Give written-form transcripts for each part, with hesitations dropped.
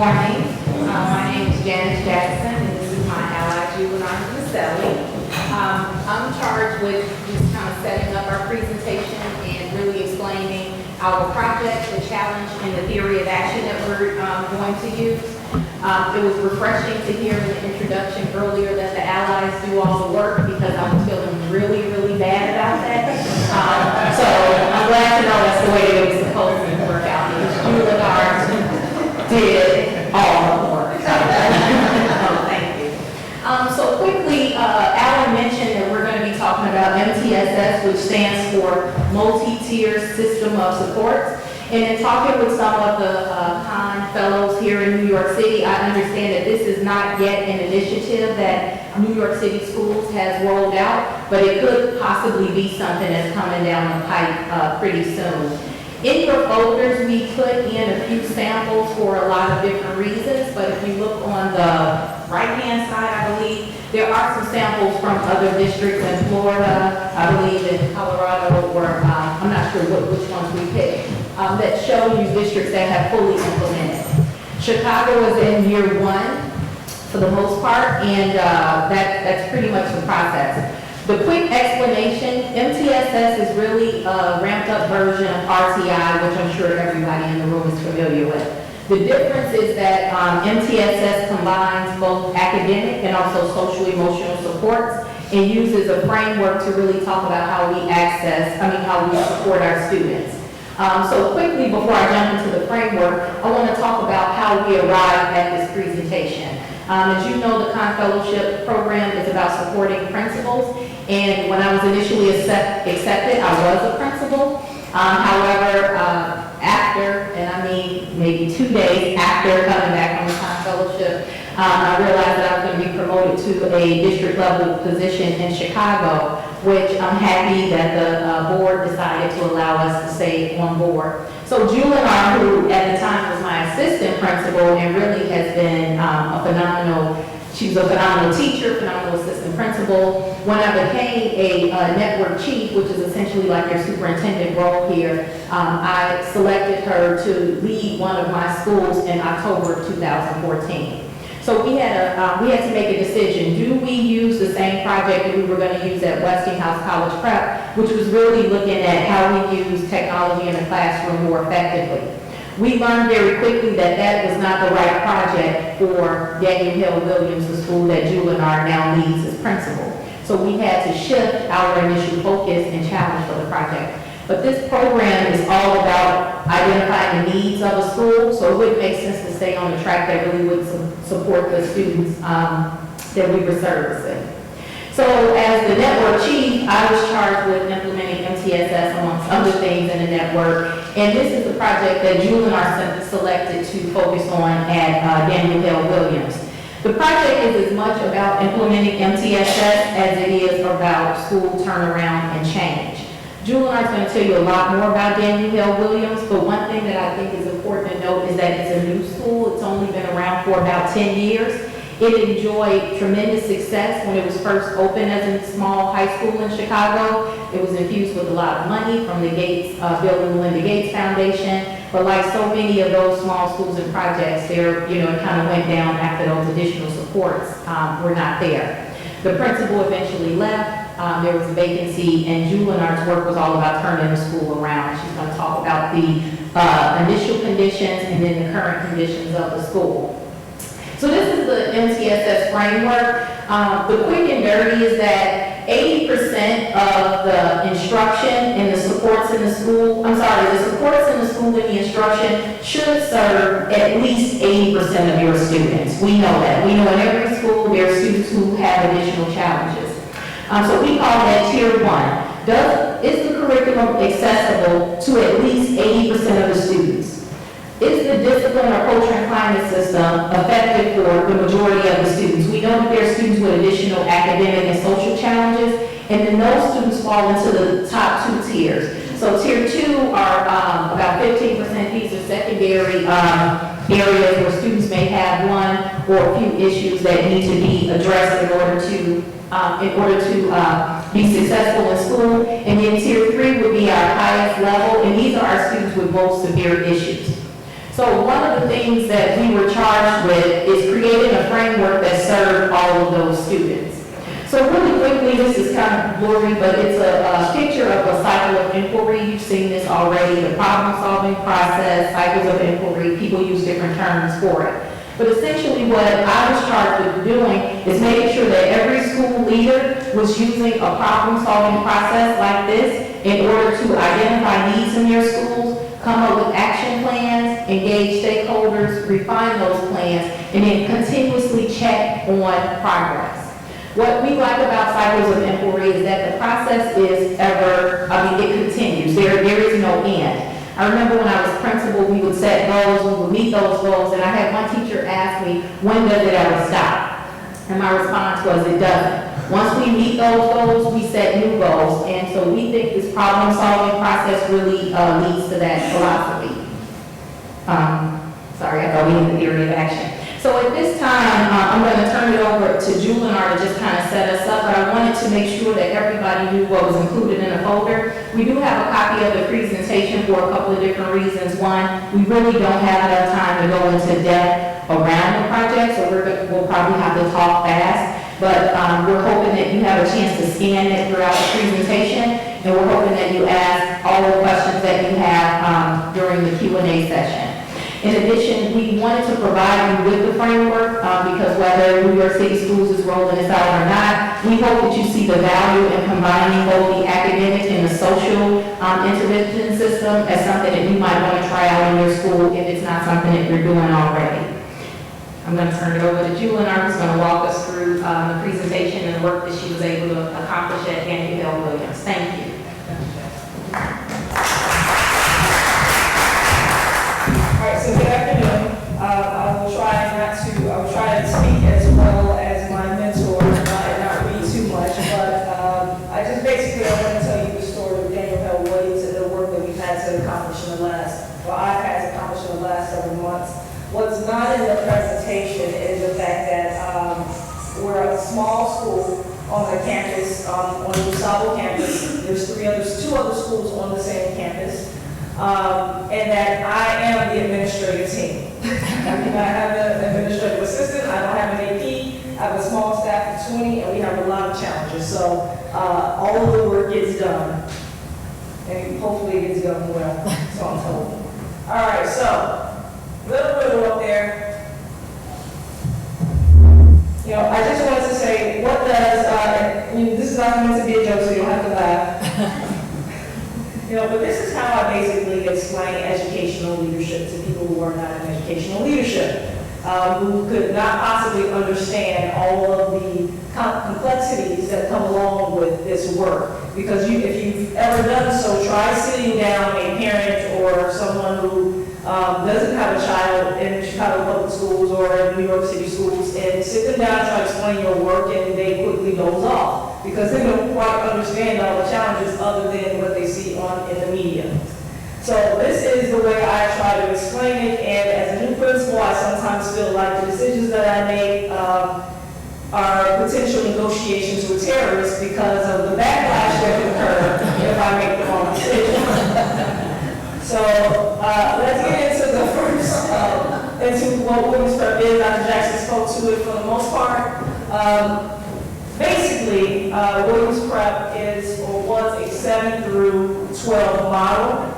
morning. My name is Janice and this is my ally, Jullanar Naselli. I'm charged with just kind of setting up our presentation and really explaining our project, the challenge, and the theory of action that we're going to use. It was refreshing to hear in the introduction earlier that the allies do all the work because I was feeling really, really bad about that. So I'm glad to know that's the way it was supposed to work out because Jullanar did all of the work. Oh, thank you. So quickly, Alan mentioned that we're going to be talking about MTSS, which stands for Multi-Tier System of Supports. And in talking with some of the Con Fellows here in New York City, I understand that this is not yet an initiative that New York City Schools has rolled out, but it could possibly be something that's coming down the pipe pretty soon. In your folders, we put in a few samples for a lot of different reasons, but if you look on the right-hand side, I believe, there are some samples from other districts in Florida, I believe in Colorado, or I'm not sure which ones we picked, that show you districts that have fully implemented. Chicago is in year one for the most part, and that's pretty much the process. The quick explanation, MTSS is really a ramped up version of RTI, which I'm sure everybody in the room is familiar with. The difference is that MTSS combines both academic and also social emotional supports and uses a framework to really talk about how we how we support our students. So quickly, before I jump into the framework, I want to talk about how we arrived at this presentation. As you know, the Con Fellowship program is about supporting principals, and when I was initially accepted, I was a principal. However, after, and I mean maybe 2 days after coming back from the Con Fellowship, I realized that I was going to be promoted to a district level position in Chicago, which I'm happy that the board decided to allow us to stay on board. So Jullanar, who at the time was my assistant principal and really has been she was a phenomenal teacher, phenomenal assistant principal. When I became a network chief, which is essentially like your superintendent role here, I selected her to lead one of my schools in October of 2014. So we had to make a decision. Do we use the same project that we were going to use at Westinghouse College Prep, which was really looking at how we use technology in the classroom more effectively? We learned very quickly that that was not the right project for Hale Williams, the school that Jullanar now leads as principal. So we had to shift our initial focus and challenge for the project. But this program is all about identifying the needs of a school, so it wouldn't make sense to stay on a track that really would support the students that we were servicing. So as the network chief, I was charged with implementing MTSS amongst other things in the network, and this is the project that Jullanar selected to focus on at Hale Williams. The project is as much about implementing MTSS as it is about school turnaround and change. Jullanar is going to tell you a lot more about Hale Williams, but one thing that I think is important to note is that it's a new school. It's only been around for about 10 years. It enjoyed tremendous success when it was first opened as a small high school in Chicago. It was infused with a lot of money from the Bill and Melinda Gates Foundation. But like so many of those small schools and projects, it kind of went down after those additional supports were not there. The principal eventually left. There was a vacancy, and Jullanar's work was all about turning the school around. She's going to talk about the initial conditions and then the current conditions of the school. So this is the MTSS framework. The quick and dirty is that 80% of the instruction and the supports in the school, the supports in the school and the instruction should serve at least 80% of your students. We know that. We know in every school there are students who have additional challenges. So we call that tier 1. Is the curriculum accessible to at least 80% of the students? Is the discipline or culture and climate system effective for the majority of the students? We know that there are students with additional academic and social challenges, and then those students fall into the top 2 tiers. So tier 2 are about 15%. These are secondary areas where students may have one or a few issues that need to be addressed in order to be successful in school. And then tier 3 would be our highest level, and these are our students with most severe issues. So one of the things that we were charged with is creating a framework that served all of those students. So really quickly, this is kind of blurry, but it's a picture of a cycle of inquiry. You've seen this already, the problem-solving process, cycles of inquiry. People use different terms for it. But essentially what I was charged with doing is making sure that every school leader was using a problem-solving process like this in order to identify needs in their schools, come up with action plans, engage stakeholders, refine those plans, and then continuously check on progress. What we like about cycles of inquiry is that the process is it continues. There is no end. I remember when I was principal, we would set goals, we would meet those goals, and I had one teacher ask me, when does it ever stop? And my response was, it doesn't. Once we meet those goals, we set new goals, and so we think this problem-solving process really leads to that philosophy. Sorry, I thought we had the theory of action. So at this time, I'm going to turn it over to Jullanar to just kind of set us up, but I wanted to make sure that everybody knew what was included in the folder. We do have a copy of the presentation for a couple of different reasons. One, we really don't have enough time to go into depth around the project, so we'll probably have to talk fast, but we're hoping that you have a chance to scan it throughout the presentation, and we're hoping that you ask all the questions that you have during the Q&A session. In addition, we wanted to provide you with the framework because whether New York City Schools is rolling this out or not, we hope that you see the value in combining both the academic and the social intervention system as something that you might want to try out in your school if it's not something that you're doing already. I'm going to turn it over to Jullanar, who's going to walk us through the presentation and the work that she was able to accomplish at Hale Williams. Thank you. So good afternoon. I will try to speak as well as my mentor and not read too much, but I want to tell you the story of Hale Williams and the work that we've had to accomplish I've had to accomplish in the last several months. What's not in the presentation is the fact that we're a small school on the campus, on the Sabo campus. There's two other schools on the same campus. And that I am the administrative team. I do not have an administrative assistant, I don't have an AP, I have a small staff of 20, and we have a lot of challenges. So all of the work gets done, and hopefully it gets done well, so I'm told. All right, so little riddle up there. I just wanted to say, what does, this is not meant to be a joke, so you don't have to laugh. But this is how I basically explain educational leadership to people who are not in educational leadership, who could not possibly understand all of the complexities that come along with this work. Because if you've ever done so, try sitting down a parent or someone who doesn't have a child in Chicago Public Schools or in New York City Schools and sit them down and try to explain your work, and they quickly doze off because they don't quite understand all the challenges other than what they see in the media. So this is the way I try to explain it, and as a new principal, I sometimes feel like the decisions that I make are potential negotiations with terrorists because of the backlash that could occur if I make the wrong decision. So let's get into the first, into what women's prep is. Dr. Jackson spoke to it for the most part. Basically, women's prep is or was a 7 through 12 model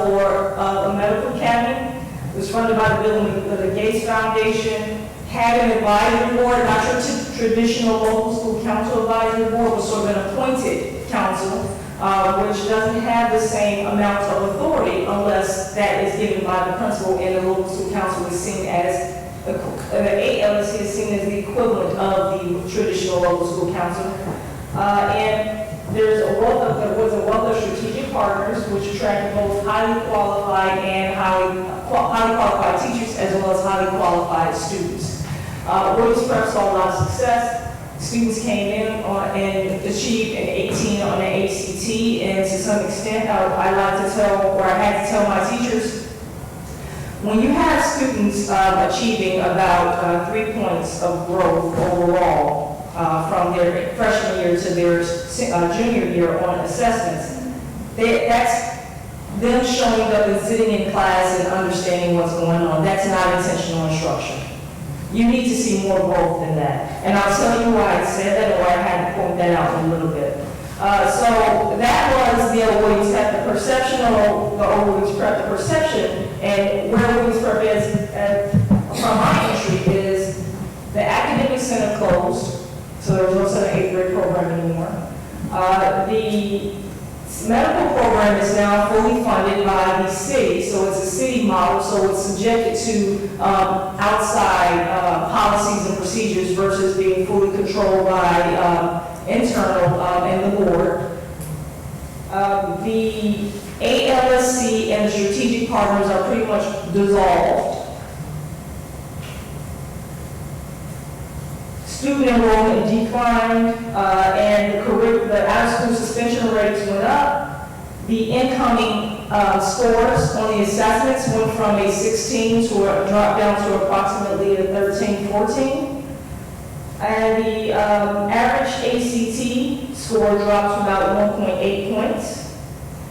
for the medical academy. It was funded by the Bill and Melinda Gates Foundation. Had an advisory board, not your traditional local school council advisory board, was sort of an appointed council, which doesn't have the same amount of authority unless that is given by the principal, and the local school council is seen as the ALSC is seen as the equivalent of the traditional local school council. And there was a wealth of strategic partners which attracted both highly qualified and highly qualified teachers as well as highly qualified students. Women's prep saw a lot of success. Students came in and achieved an 18 on the ACT, and to some extent, I like to tell, or I had to tell my teachers, when you have students achieving about 3 points of growth overall from their freshman year to their junior year on assessments, them showing up and sitting in class and understanding what's going on. That's not intentional instruction. You need to see more growth than that. And I'll tell you why I said that, or I had to point that out in a little bit. So that was the Williams Prep, the perception, or Williams Prep, the perception, and where Williams Prep is from my entry is the academic center closed, so there was no 7th, 8th grade program anymore. The medical program is now fully funded by the city, so it's a city model, so it's subjected to outside policies and procedures versus being fully controlled by internal and the board. The ALSC and the strategic partners are pretty much dissolved. Student enrollment declined, and the out-of-school suspension rates went up. The incoming scores on the assessments went from a 16 to dropped down to approximately a 13, 14. And the average ACT score dropped to about 1.8 points.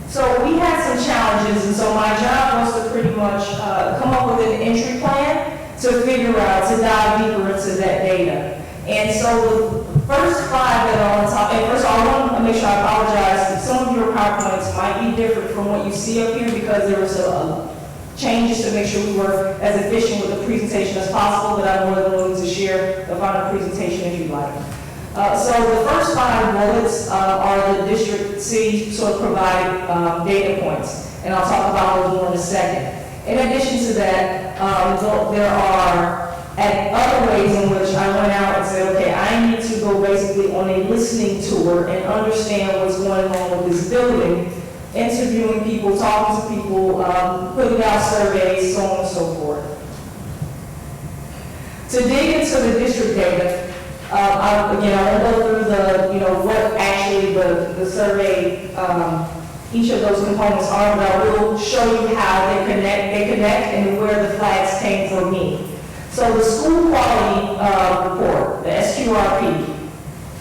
So we had some challenges, and so my job was to pretty much come up with an entry plan to figure out, to dive deeper into that data. And so the first 5 that are on top, and first of all, I want to make sure I apologize. Some of your PowerPoints might be different from what you see up here because there was changes to make sure we were as efficient with the presentation as possible, but I'm more than willing to share the final presentation if you'd like. So the first 5 bullets are the district city sort of provided data points, and I'll talk about those more in a second. In addition to that, there are other ways in which I went out and said, okay, I need to go basically on a listening tour and understand what's going on with this building, interviewing people, talking to people, putting out surveys, so on and so forth. To dig into the district data, I won't go through what actually the survey, each of those components are, but I will show you how they connect and where the flags came for me. So the school quality report, the SQRP,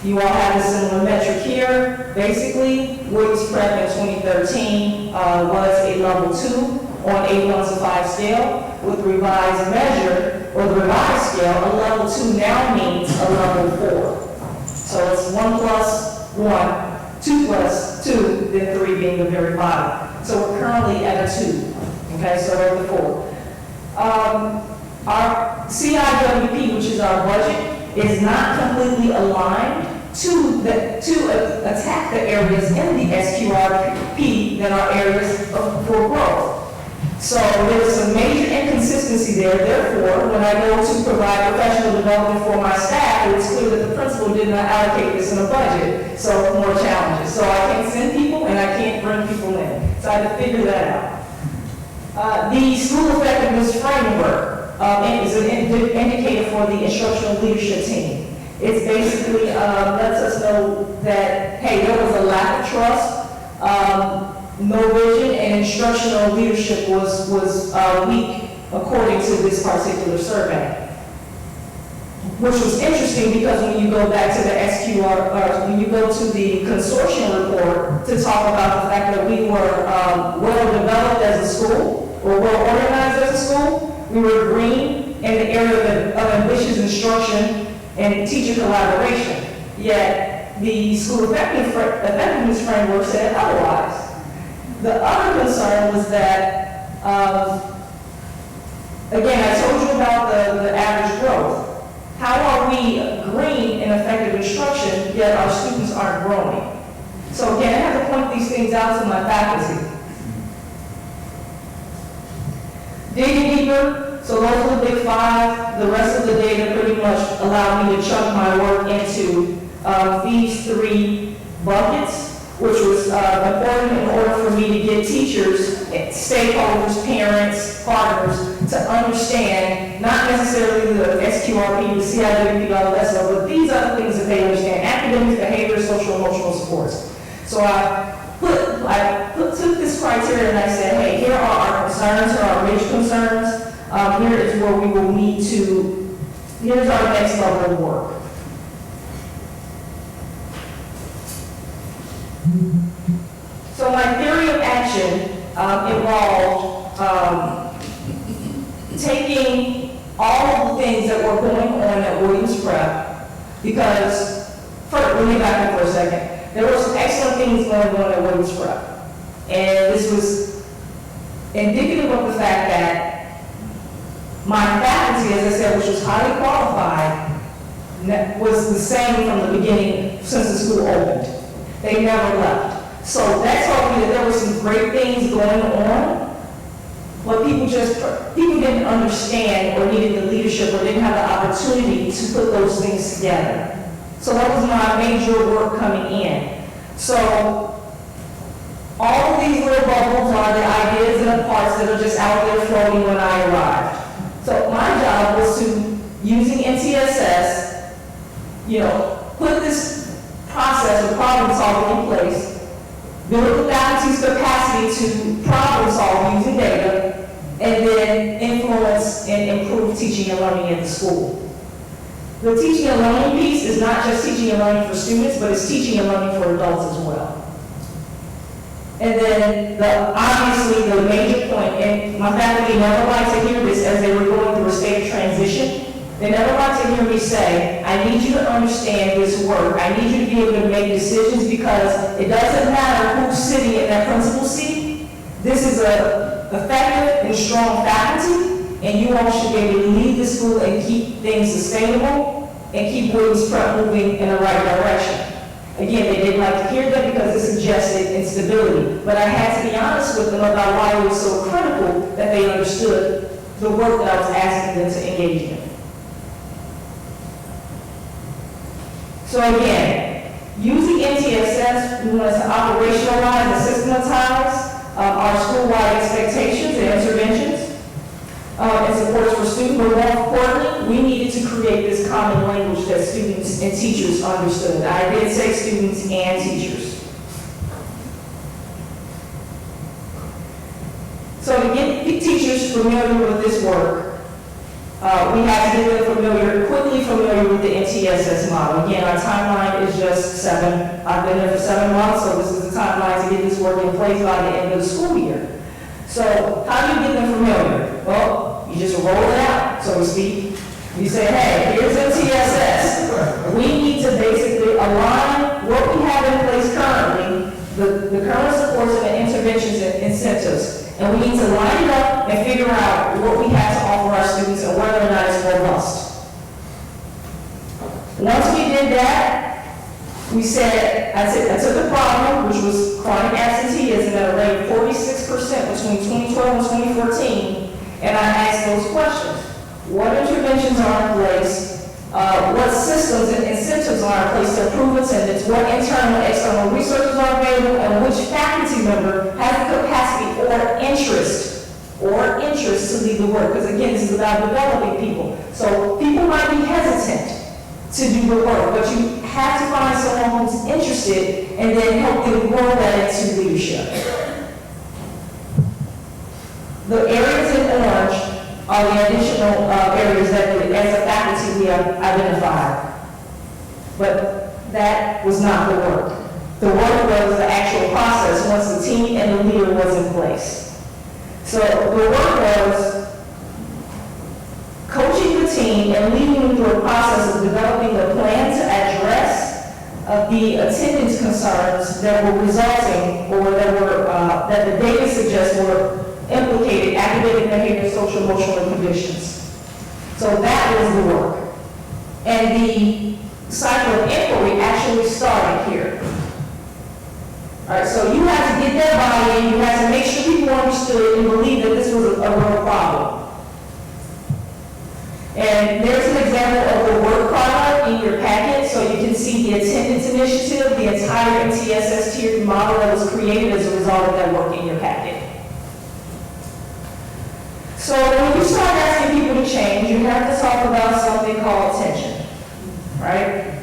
you all have a similar metric here. Basically, Williams Prep in 2013 was a level 2 on a 1 to 5 scale. With revised measure, or the revised scale, a level 2 now means a level 4. So it's 1 plus 1, 2 plus 2, then 3 being the very bottom. So we're currently at a 2. Okay, so we're at the 4. Our CIWP, which is our budget, is not completely aligned to attack the areas in the SQRP that are areas for growth. So there's some major inconsistency there. Therefore, when I go to provide professional development for my staff, it's clear that the principal did not allocate this in a budget, so more challenges. So I can't send people and I can't bring people in. So I had to figure that out. The school effectiveness framework is an indicator for the instructional leadership team. It's basically lets us know that, hey, there was a lack of trust, no vision, and instructional leadership was weak according to this particular survey. Which was interesting because when you go back to the when you go to the consortium report to talk about the fact that we were well developed as a school, or well organized as a school, we were green in the area of ambitious instruction and teacher collaboration. Yet the school effectiveness framework said otherwise. The other concern was that, again, I told you about the average growth. How are we green in effective instruction, yet our students aren't growing? So again, I have to point these things out to my faculty. Digging deeper, so those are the big 5. The rest of the data pretty much allowed me to chunk my work into these 3 buckets, which was important in order for me to get teachers, stakeholders, parents, partners to understand not necessarily the SQRP, the CIWP, all that stuff, but these are the things that they understand: academic, behavior, social, emotional supports. So I took this criteria and I said, hey, here are our concerns, here are our major concerns. Here is where we will need to, here's our next level of work. So my theory of action involved taking all of the things that were going on at Williams Prep, because, first, let me back up for a second. There were some excellent things going on at Williams Prep, and this was indicative of the fact that my faculty, as I said, which was highly qualified, was the same from the beginning since the school opened. They never left. So that told me that there were some great things going on, but people didn't understand or needed the leadership or didn't have the opportunity to put those things together. So that was my major work coming in. So all of these little bubbles are the ideas and the parts that are just out there floating when I arrived. So my job was to, using MTSS, put this process of problem solving in place, build the faculty's capacity to problem solve using data, and then influence and improve teaching and learning in the school. The teaching and learning piece is not just teaching and learning for students, but it's teaching and learning for adults as well. And then obviously the major point, and my faculty never liked to hear this as they were going through a state of transition. They never like to hear me say, I need you to understand this work. I need you to be able to make decisions, because it doesn't matter who's sitting in that principal seat. This is an effective and strong faculty, and you all should be able to lead the school and keep things sustainable and keep Williams Prep moving in the right direction. Again, they didn't like to hear that because it suggested instability. But I had to be honest with them about why it was so critical that they understood the work that I was asking them to engage in. So again, using MTSS, we want to operationalize and systematize our school-wide expectations and interventions and supports for students, but more importantly, we needed to create this common language that students and teachers understood. I did say students and teachers. So to get teachers familiar with this work, we have to get them quickly familiar with the MTSS model. Again, our timeline is just 7. I've been there for 7 months, so this is the timeline to get this work in place by the end of the school year. So how do you get them familiar? Well, you just roll it out, so to speak. You say, hey, here's MTSS. We need to basically align what we have in place currently, the current supports and the interventions and incentives. And we need to line it up and figure out what we have to offer our students and whether or not it's robust. Once we did that, we said, I took the problem, which was chronic absenteeism at a rate of 46% between 2012 and 2014, and I asked those questions. What interventions are in place? What systems and incentives are in place to improve attendance? What internal and external resources are available? And which faculty member has the capacity or interest to lead the work? Because again, this is about developing people. So people might be hesitant to do the work, but you have to find someone who's interested and then help them grow that into leadership. The areas in orange are the additional areas that, as a faculty, we have identified. But that was not the work. The work was the actual process once the team and the leader was in place. So the work was coaching the team and leading them through a process of developing a plan to address the attendance concerns that were resulting or that the data suggests were implicated academic, behavior, social, emotional conditions. So that was the work. And the cycle of inquiry actually started here. All right, so you had to get that buy-in, you had to make sure people understood and believed that this was a real problem. And there's an example of the work product in your packet, so you can see the attendance initiative, the entire MTSS tiered model that was created as a result of that work in your packet. So when you start asking people to change, you have to talk about something called tension, right?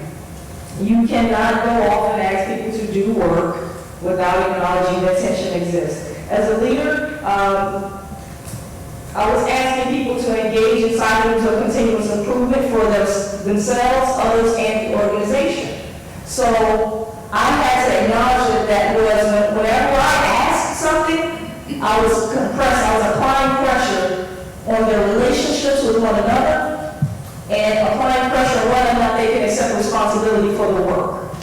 You cannot go off and ask people to do work without acknowledging that tension exists. As a leader, I was asking people to engage in cycles of continuous improvement for themselves, others, and the organization. So I had to acknowledge that was whenever I asked something, I was applying pressure on their relationships with one another and applying pressure on whether or not they can accept responsibility for the work.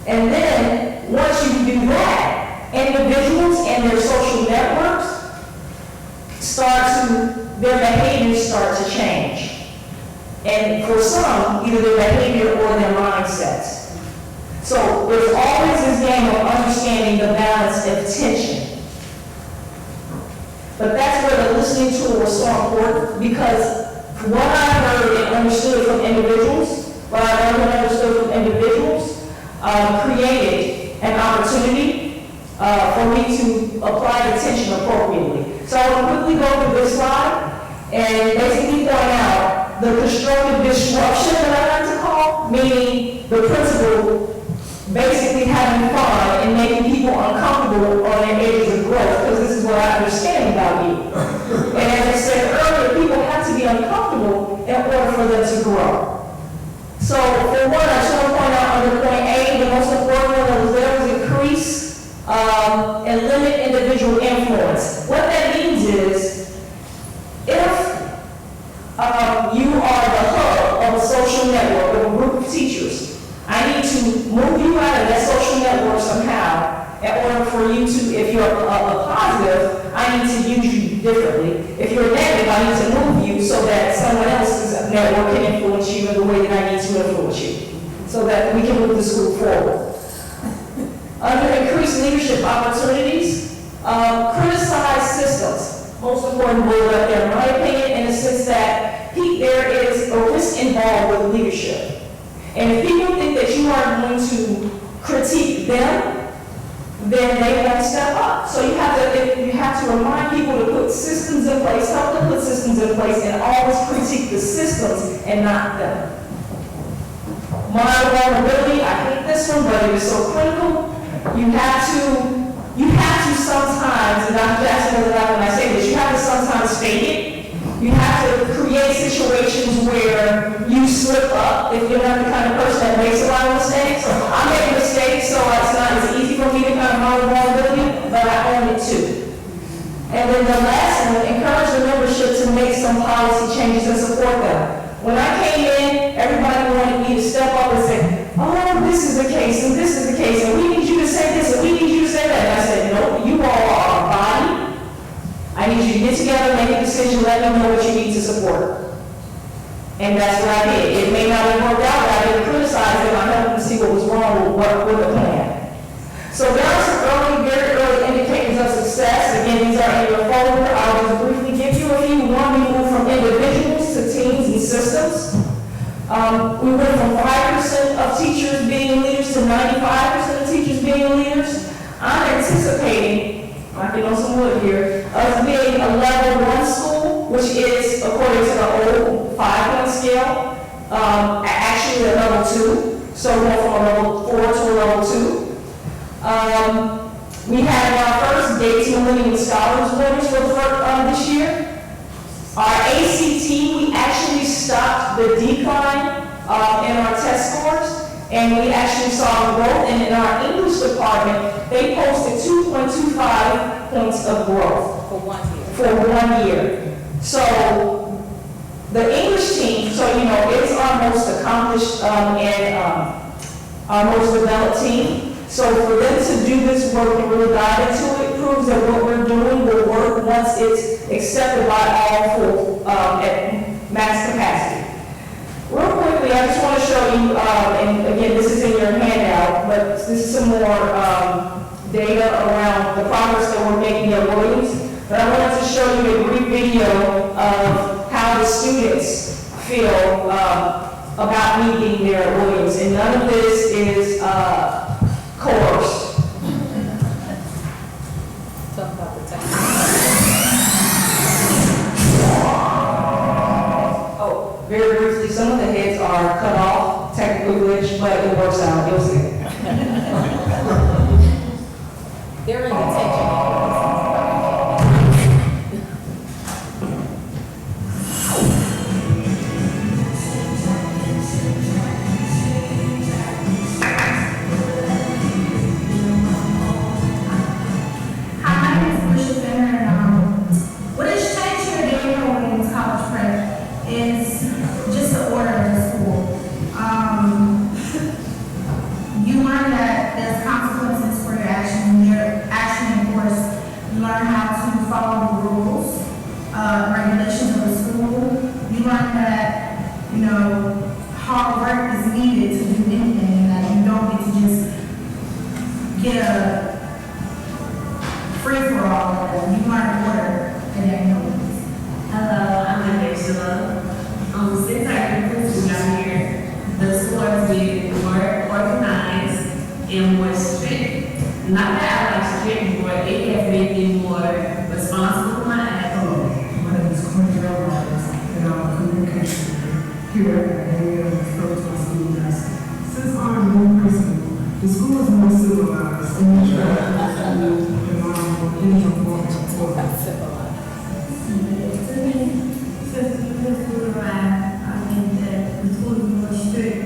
And then, once you do that, individuals and their social networks their behaviors start to change. And for some, either their behavior or their mindsets. So there's always this game of understanding the balance of tension. But that's where the listening tool was so important, because what I heard and understood from individuals, created an opportunity for me to apply the tension appropriately. So I will quickly go through this slide and basically point out the constructive disruption that I like to call, meaning the principle basically having fun and making people uncomfortable on their edges of growth, because this is what I understand about you. And as I said earlier, people have to be uncomfortable in order for them to grow. So for one, I just want to point out under point A, the most important one that was there was increase and limit individual influence. What that means is, if you are the hub of a social network of a group of teachers, I need to move you out of that social network somehow in order for you to, if you're a positive, I need to use you differently. If you're negative, I need to move you so that someone else's network can influence you in the way that I need to influence you, so that we can move the school forward. Under increased leadership opportunities, criticize systems. Most important word up there, in my opinion, in the sense that there is a risk involved with leadership. And if people think that you are going to critique them, then they won't step up. So you have to remind people to put systems in place, help them put systems in place, and always critique the systems and not them. Moral vulnerability, I hate this one, but it is so critical. You have to sometimes, and Dr. Jackson knows that when I say this, you have to sometimes state it. You have to create situations where you slip up if you're not the kind of person that makes a lot of mistakes. I make mistakes, so it's not as easy for me to kind of model vulnerability, but I own it too. And then the last one, encourage the membership to make some policy changes and support them. When I came in, everybody wanted me to step up and say, oh, this is the case, and this is the case, and we need you to say this, and we need you to say that. And I said, no, you all are a body. I need you to get together, make a decision, let me know what you need to support. And that's what I did. It may not have worked out, but I didn't criticize them. I helped them see what was wrong with the plan. So there are some very early indicators of success. Again, these are in your folder. I'll just briefly give you a few. One, we moved from individuals to teams and systems. We went from 5% of teachers being leaders to 95% of teachers being leaders. I'm anticipating, I can on some wood here, us being a level 1 school, which is, according to the old 5-point scale, actually a level 2. So we went from a level 4 to a level 2. We had our first Gates Millennium Scholars winners for this year. Our ACT, we actually stopped the decline in our test scores, and we actually saw growth. And in our English department, they posted 2.25 points of growth. For 1 year. So the English team, it's our most accomplished and our most developed team. So for them to do this work and really dive into it proves that what we're doing will work once it's accepted by all full at max capacity. Real quickly, I just want to show you, and again, this is in your handout, but this is some more data around the progress that we're making at Williams. But I wanted to show you a brief video of how the students feel about me being there at Williams. And none of this is coerced. Talk about the time. Oh, very briefly, some of the heads are cut off, technically glitch, but it works out. You'll see. They're in detention. Not that I like strict, but it has made me more responsible for my actions. My name is Quentin Alvarez, and I'm a communication here at Hale and Spiritual School. Since I'm a new principal, the school is more civilized and interactive than any of my Since the principal arrived, I think that the school is more strict.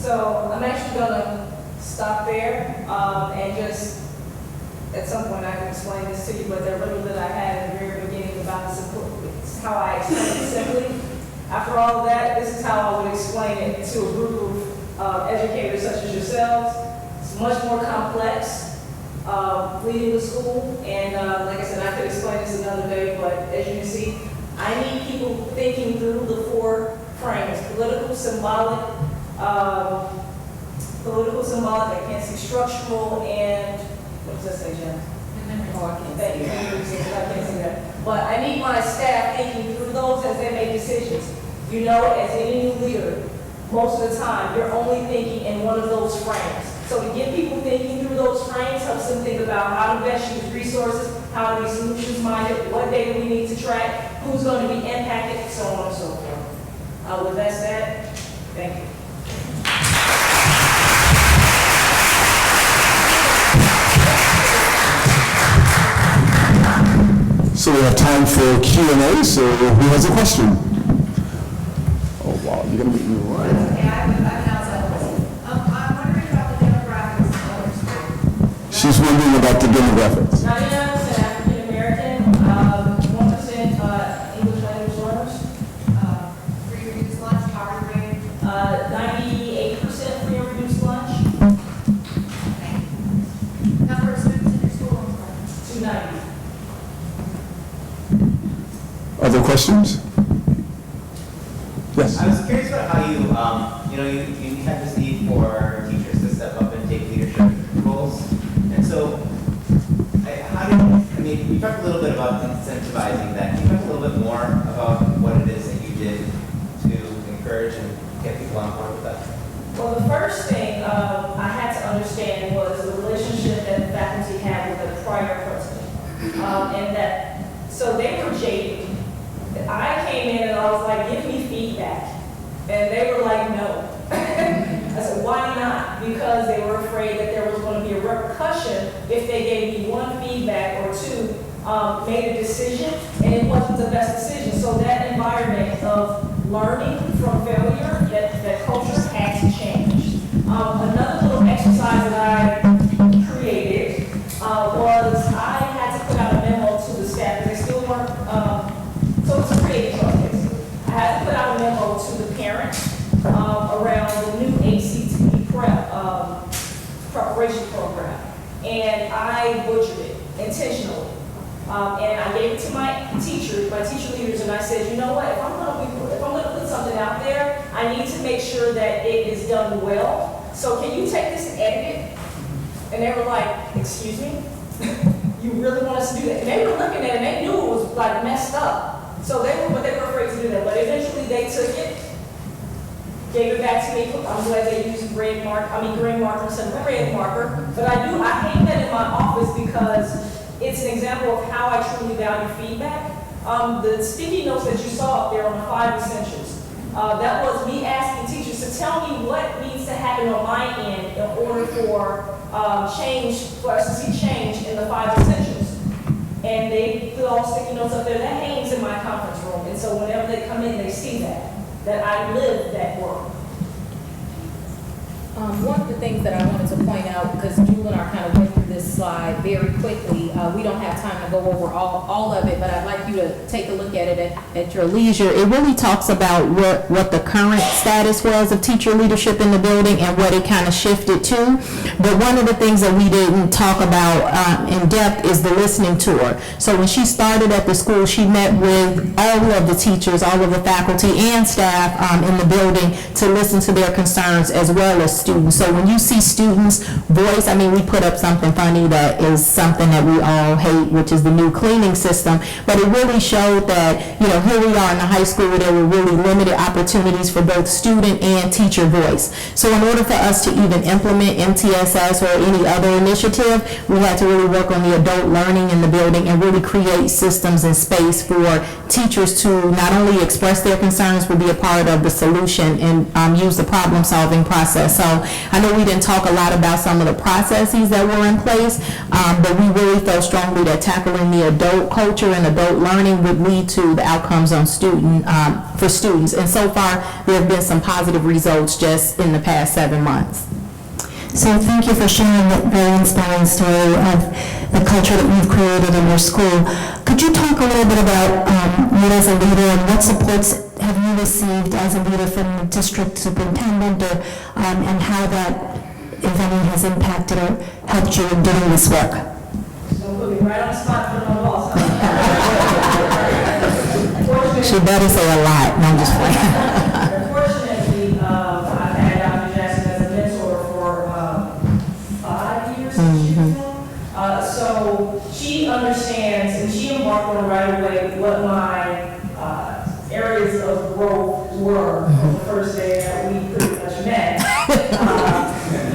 So I'm actually gonna stop there, and just, at some point I can explain this to you, but the riddle that I had in the very beginning about how I explain it simply. After all of that, this is how I would explain it to a group of educators such as yourselves. It's much more complex, leading the school, and like I said, I could explain this another day, but as you can see, I need people thinking through the four frames: political, symbolic, I can't see structural, and what does that say, Jen? Thank you. I can't see that. But I need my staff thinking through those as they make decisions. You know, as any new leader, most of the time, you're only thinking in one of those frames. So to get people thinking through those frames helps them think about how to best use resources, how to be solutions-minded, what data we need to track, who's going to be impacted, so on and so forth. With that said, thank you. So we have time for Q&A, so who has a question? Oh, wow, you're going to be right. I'm wondering about the demographics of our school. She's wondering about the demographics. 99% African American, 1% English language learners. Free reduced lunch, power rate. 98% free and reduced lunch. Number of students in your school. 290. Other questions? Yes. I was curious about how you have this need for teachers to step up and take leadership roles. And so, you talked a little bit about incentivizing that. Can you talk a little bit more about what it is that you did to encourage and get people on board with that? Well, the first thing I had to understand was the relationship that the faculty had with the prior principal. And that, so they were jaded. I came in and I was like, give me feedback. And they were like, no. I said, why not? Because they were afraid that there was going to be a repercussion if they gave me one feedback or two, made a decision, and it wasn't the best decision. So that environment of learning from failure, that culture had to change. Another little exercise that I created was I had to put out a memo to the staff, because they still weren't, so it's a creative process. I had to put out a memo to the parents around the new ACT preparation program. And I butchered it intentionally. And I gave it to my teachers, my teacher leaders, and I said, you know what, if I'm gonna put something out there, I I need to make sure that it is done well. So can you take this and edit it? And they were like, excuse me? You really want us to do that? And they were looking at it and they knew it was like messed up. So they were afraid to do that. But eventually they took it, gave it back to me. I'm glad they used green marker instead of red marker. But I hate that in my office because it's an example of how I truly value feedback. The sticky notes that you saw up there on the 5 essentials, that was me asking teachers to tell me what needs to happen on my end in order for for us to see change in the 5 essentials. And they put all sticky notes up there. That hangs in my conference room. And so whenever they come in, they see that I live that work. One of the things that I wanted to point out, because Jullanar kind of went through this slide very quickly, we don't have time to go over all of it, but I'd like you to take a look at it at your leisure. It really talks about what the current status was of teacher leadership in the building and what it kind of shifted to. But one of the things that we didn't talk about in depth is the listening tour. So when she started at the school, she met with all of the teachers, all of the faculty and staff in the building to listen to their concerns as well as students. So when you see students' voice, I mean, we put up something funny that is something that we all hate, which is the new cleaning system, but it really showed that, you know, here we are in the high school where there were really limited opportunities for both student and teacher voice. So in order for us to even implement MTSS or any other initiative, we had to really work on the adult learning in the building and really create systems and space for teachers to not only express their concerns, but be a part of the solution and use the problem-solving process. So I know we didn't talk a lot about some of the processes that were in place, but we really felt strongly that tackling the adult culture and adult learning would lead to the outcomes on for students. And so far, there have been some positive results just in the past 7 months. So thank you for sharing that very inspiring story of the culture that you've created in your school. Could you talk a little bit about you as a leader and what supports have you received as a leader from the district superintendent, or and how that, if any, has impacted or helped you in doing this work? So put me right on the spot for my boss. She better say a lot. No, I'm just playing. Unfortunately, I've had Dr. Jackson as a mentor for 5 years. So she understands, and she embarked on right away what my areas of growth were on the first day that we pretty much met.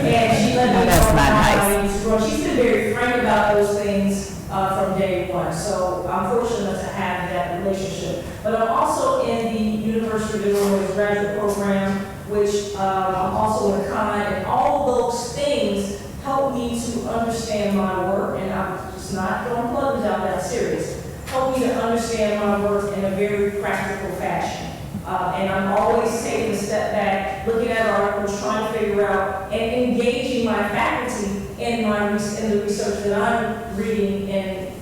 And she let me know how I used to grow. She's been very frank about those things from day one. So I'm fortunate to have that relationship. But I'm also in the University of Illinois graduate program, which I'm also a con, and all those things help me to understand my work, and I'm just not throwing plugs out there, I'm serious. Help me to understand my work in a very practical fashion. And I'm always taking a step back, looking at articles, trying to figure out, and engaging my faculty in the research that I'm reading and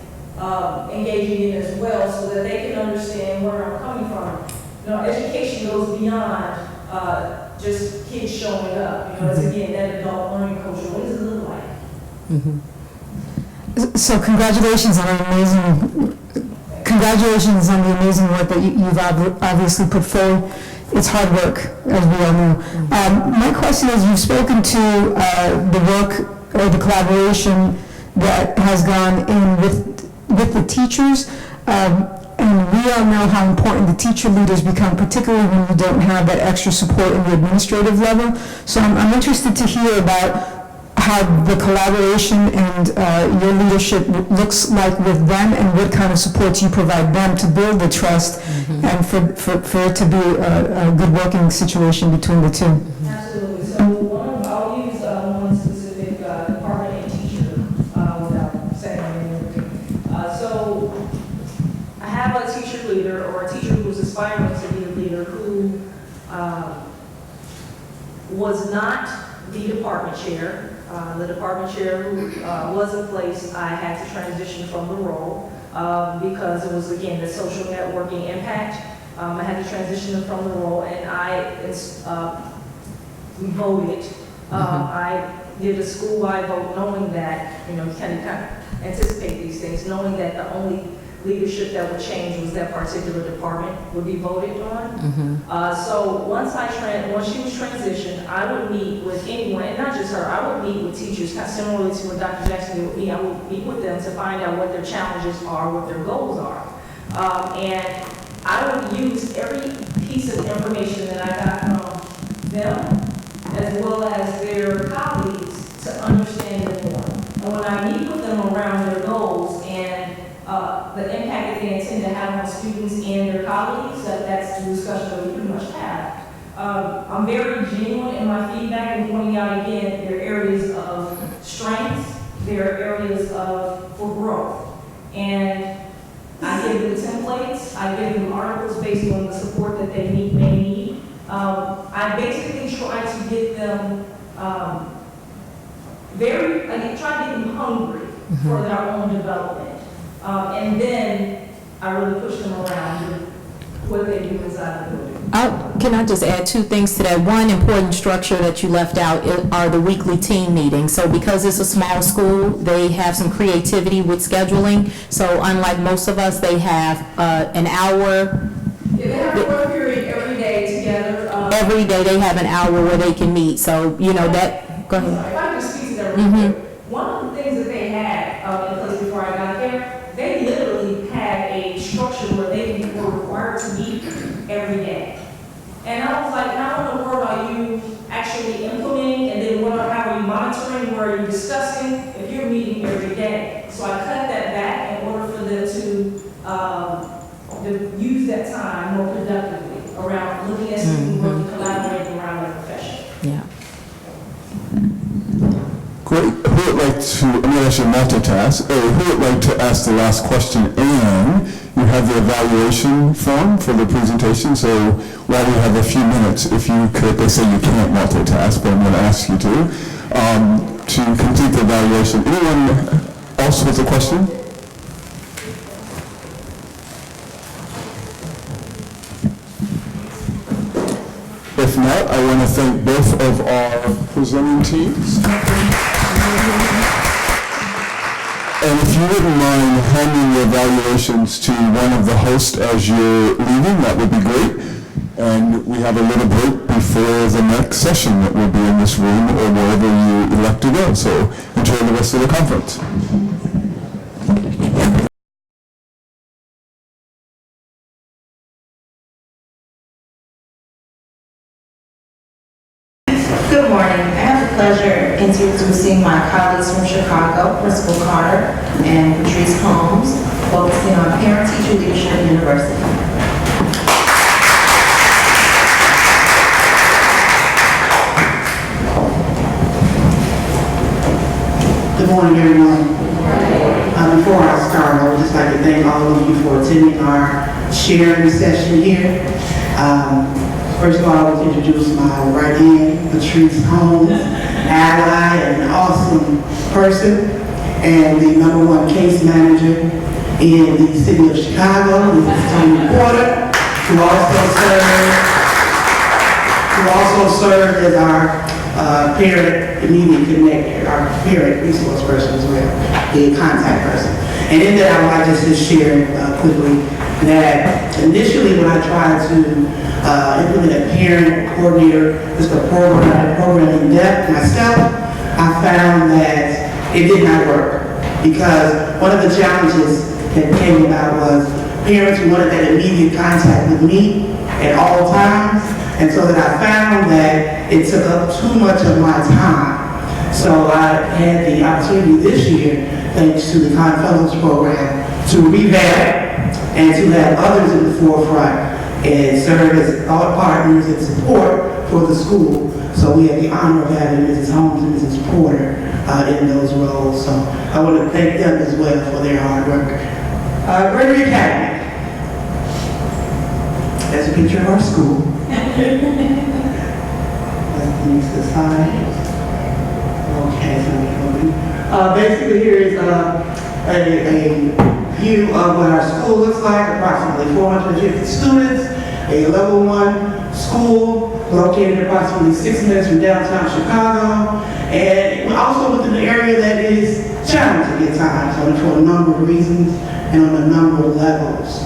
engaging in as well, so that they can understand where I'm coming from. You know, education goes beyond just kids showing up. You know, it's again that adult learning culture. What does it look like? So congratulations on the amazing work that you've obviously put forward. It's hard work, as we all know. My question is, you've spoken to the work or the collaboration that has gone in with the teachers, and we all know how important the teacher leaders become, particularly when you don't have that extra support in the administrative level. So I'm interested to hear about how the collaboration and your leadership looks like with them, and what kind of supports you provide them to build the trust and for it to be a good working situation between the two. Absolutely. So I'll use one specific department and teacher without saying anything. So I have a teacher leader, or a teacher who's aspiring to be a leader, who was not the department chair. The department chair who was in place, I had to transition from the role because it was, again, the social networking impact. I had to transition from the role, and we voted. I did a school-wide vote knowing that, you know, you kind of anticipate these things, knowing that the only leadership that would change was that particular department would be voted on. So once she was transitioned, I would meet with anyone, and not just her, I would meet with teachers, kind of similarly to what Dr. Jackson did with me. I would meet with them to find out what their challenges are, what their goals are. And I would use every piece of information that I got from them, as well as their colleagues, to understand them more. And when I meet with them around their goals and the impact that they intend to have on students and their colleagues, that's the discussion that we pretty much have. I'm very genuine in my feedback and pointing out again their areas of strengths, their areas for growth. And I give them templates, I give them articles based on the support that they may need. I basically try to get them try to get them hungry for their own development. And then I really push them around with what they do inside the building. Can I just add two things to that? One important structure that you left out are the weekly team meetings. So because it's a small school, they have some creativity with scheduling. So unlike most of us, they have an hour. They have a work period every day together. Every day they have an hour where they can meet. So, you know, that, go ahead. If I can just speak to that real quick. One of the things that they had in place before I got there, they literally had a structure where they were required to meet every day. And I was like, now I want to worry about you actually implementing, and then how are you monitoring, where are you discussing, if you're meeting every day. So I cut that back in order for them to use that time more productively around looking at student work and collaborating around their profession. Yeah. Great. Who would like to, I'm going to ask you to multitask, who would like to ask the last question? And you have the evaluation form for the presentation, so while we have a few minutes, if you could, they say you can't multitask, but I'm going to ask you to complete the evaluation. Anyone else with a question? If not, I want to thank both of our presenting teams. And if you wouldn't mind handing the evaluations to one of the hosts as you're leaving, that would be great. And we have a little break before the next session that will be in this room or wherever you elect to go. So enjoy the rest of the conference. Good morning. I have the pleasure of introducing my colleagues from Chicago, Principal Carter and Patrice Holmes, focusing on Parent-Teacher Leadership University. Good morning, everyone. Before I start, I would just like to thank all of you for attending our sharing session here. First of all, I would introduce my right hand, Patrice Holmes, ally and an awesome person, and the #1 case manager in the city of Chicago, Mrs. Tony Porter, who also served as our parent immediate connector, our parent resource person as well, the contact person. And in that, I would like just to share quickly that initially when I tried to implement a parent coordinator, just a program in depth myself, I found that it did not work because one of the challenges that came about was parents wanted that immediate contact with me at all times, and so that I found that it took up too much of my time. So I had the opportunity this year, thanks to the Con Fellows program, to revamp and to have others in the forefront and serve as thought partners and support for the school. So we have the honor of having Mrs. Holmes and Mrs. Porter in those roles. So I want to thank them as well for their hard work. Gregory Academy. That's a picture of our school. That's the slide. Okay, so basically here is a view of what our school looks like. Approximately 450 students, a level 1 school located approximately 6 minutes from downtown Chicago, and also within an area that is challenging at times for a number of reasons. and on a number of levels.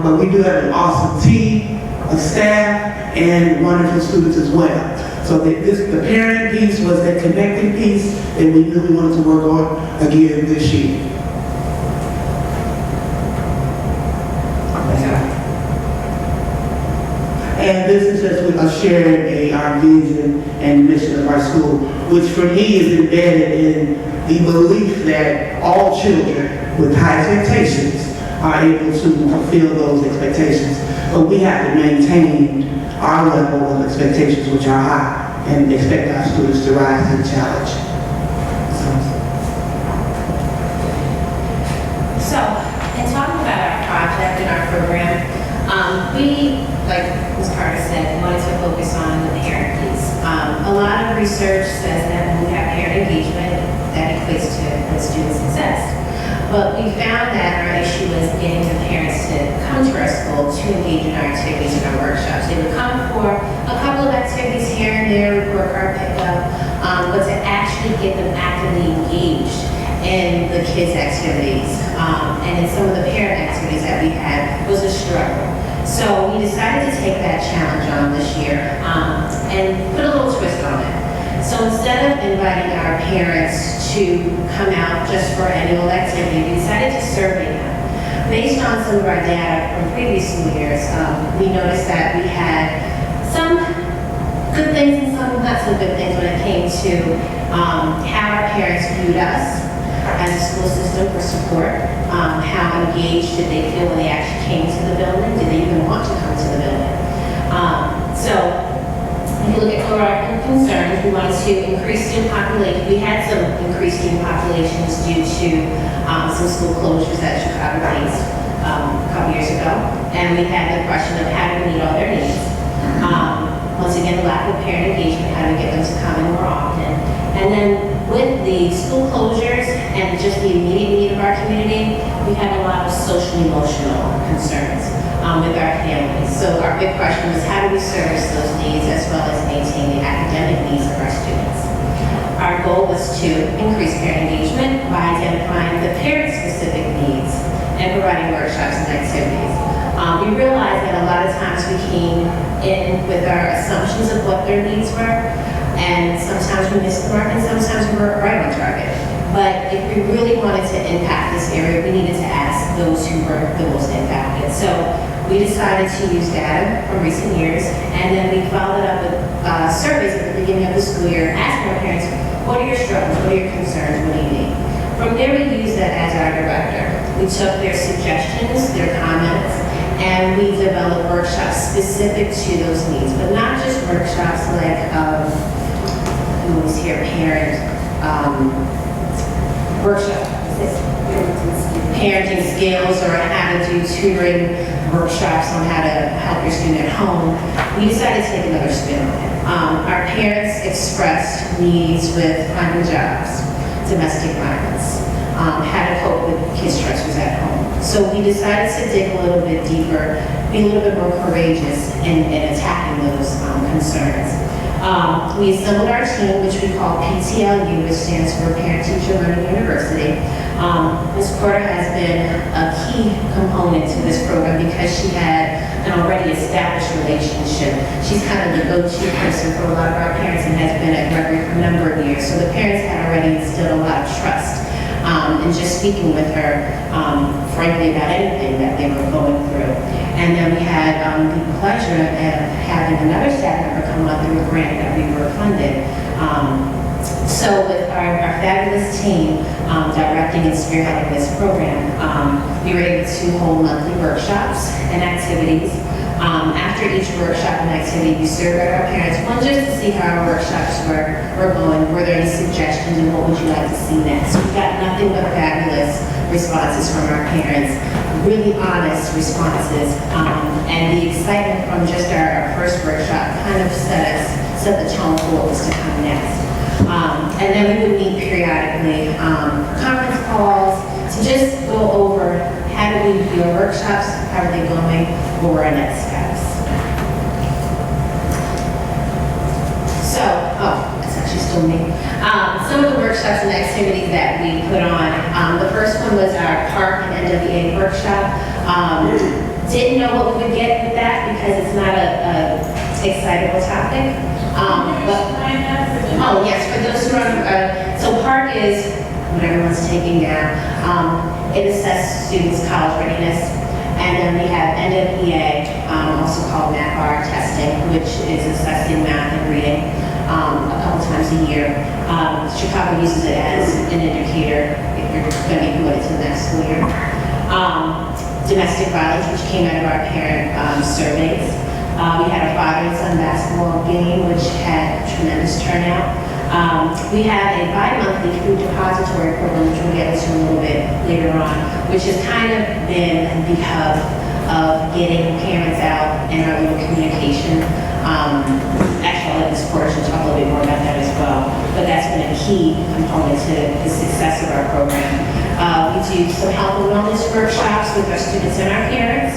But we do have an awesome team of staff and wonderful students as well. So the parent piece was that connecting piece that we knew we wanted to work on again this year. And this is just with us sharing our vision and mission of our school, which for me is embedded in the belief that all children with high expectations are able to fulfill those expectations. But we have to maintain our level of expectations, which are high, and expect our students to rise to the challenge. So, in talking about our project and our program, we, like Ms. Carter said, wanted to focus on the parent piece. A lot of research says that when we have parent engagement, that equates to the student success. But we found that our issue was getting the parents to come to our school to engage in our activities and our workshops. They would come for a couple of activities here and there, report card pickup, but to actually get them actively engaged in the kids' activities and in some of the parent activities that we had was a struggle. So we decided to take that challenge on this year and put a little twist on it. So instead of inviting our parents to come out just for annual activity, we decided to survey them. Based on some of our data from previous years, we noticed that we had some good things and some not so good things when it came to how our parents viewed us as a school system for support, how engaged did they feel when they actually came to the building, did they even want to come to the building. So if you look at overarching concerns, we wanted to increase student population. We had some increased student populations due to some school closures at Chicago Place a couple years ago. And we had the question of how do we meet all their needs. Once again, the lack of parent engagement, how do we get them to come in more often. And then with the school closures and just the immediate need of our community, we had a lot of social emotional concerns with our families. So our big question was how do we service those needs as well as maintain the academic needs of our students. Our goal was to increase parent engagement by identifying the parent-specific needs and providing workshops and activities. We realized that a lot of times we came in with our assumptions of what their needs were, and sometimes we missed the mark and sometimes we were right on target. But if we really wanted to impact this area, we needed to ask those who were the most impacted. So we decided to use data from recent years, and then we followed up with surveys at the beginning of the school year, asking our parents, what are your struggles, what are your concerns, what do you need? From there, we used that as our director. We took their suggestions, their comments, and we developed workshops specific to those needs, but not just workshops like, you always hear parent workshop, parenting skills, or how to do tutoring workshops on how to help your student at home. We decided to take another spin on it. Our parents expressed needs with finding jobs, domestic violence, how to cope with kid stressors at home. So we decided to dig a little bit deeper, be a little bit more courageous in attacking those concerns. We assembled our team, which we call PTLU, which stands for Parent Teacher Learning University. Ms. Porter has been a key component to this program because she had an already established relationship. She's kind of the go-to person for a lot of our parents and has been at Gregory for a number of years. So the parents had already instilled a lot of trust in just speaking with her, frankly, about anything that they were going through. And then we had the pleasure of having another staff member come up through a grant that we were funded. So with our fabulous team directing and spearheading this program, we were able to hold monthly workshops and activities. After each workshop and activity, we surveyed our parents, one, just to see how our workshops were going, were there any suggestions, and what would you like to see next? We got nothing but fabulous responses from our parents, really honest responses, and the excitement from just our first workshop kind of set the tone for what was to come next. And then we would meet periodically for conference calls to just go over how do we do our workshops, how are they going, what were our next steps. So, it's actually still swimming. Some of the workshops and activities that we put on, the first one was our park and NWA workshop. Didn't know what we would get with that because it's not a excitable topic. Oh yes, for those who are, so park is what everyone's taking now. It assesses students' college readiness. And then we have NWA, also called math bar testing, which is assessing math and reading a couple times a year. Chicago uses it as an indicator if you're going to be promoted to the next school year. Domestic violence, which came out of our parent surveys. We had a father and son basketball game, which had tremendous turnout. We have a bi-monthly food depository program, which we'll get into a little bit later on, which has kind of been the hub of getting parents out and our little communication. Actually, I'll let Ms. Porter talk a little bit more about that as well, but that's been a key component to the success of our program. We do some health and wellness workshops with our students and our parents.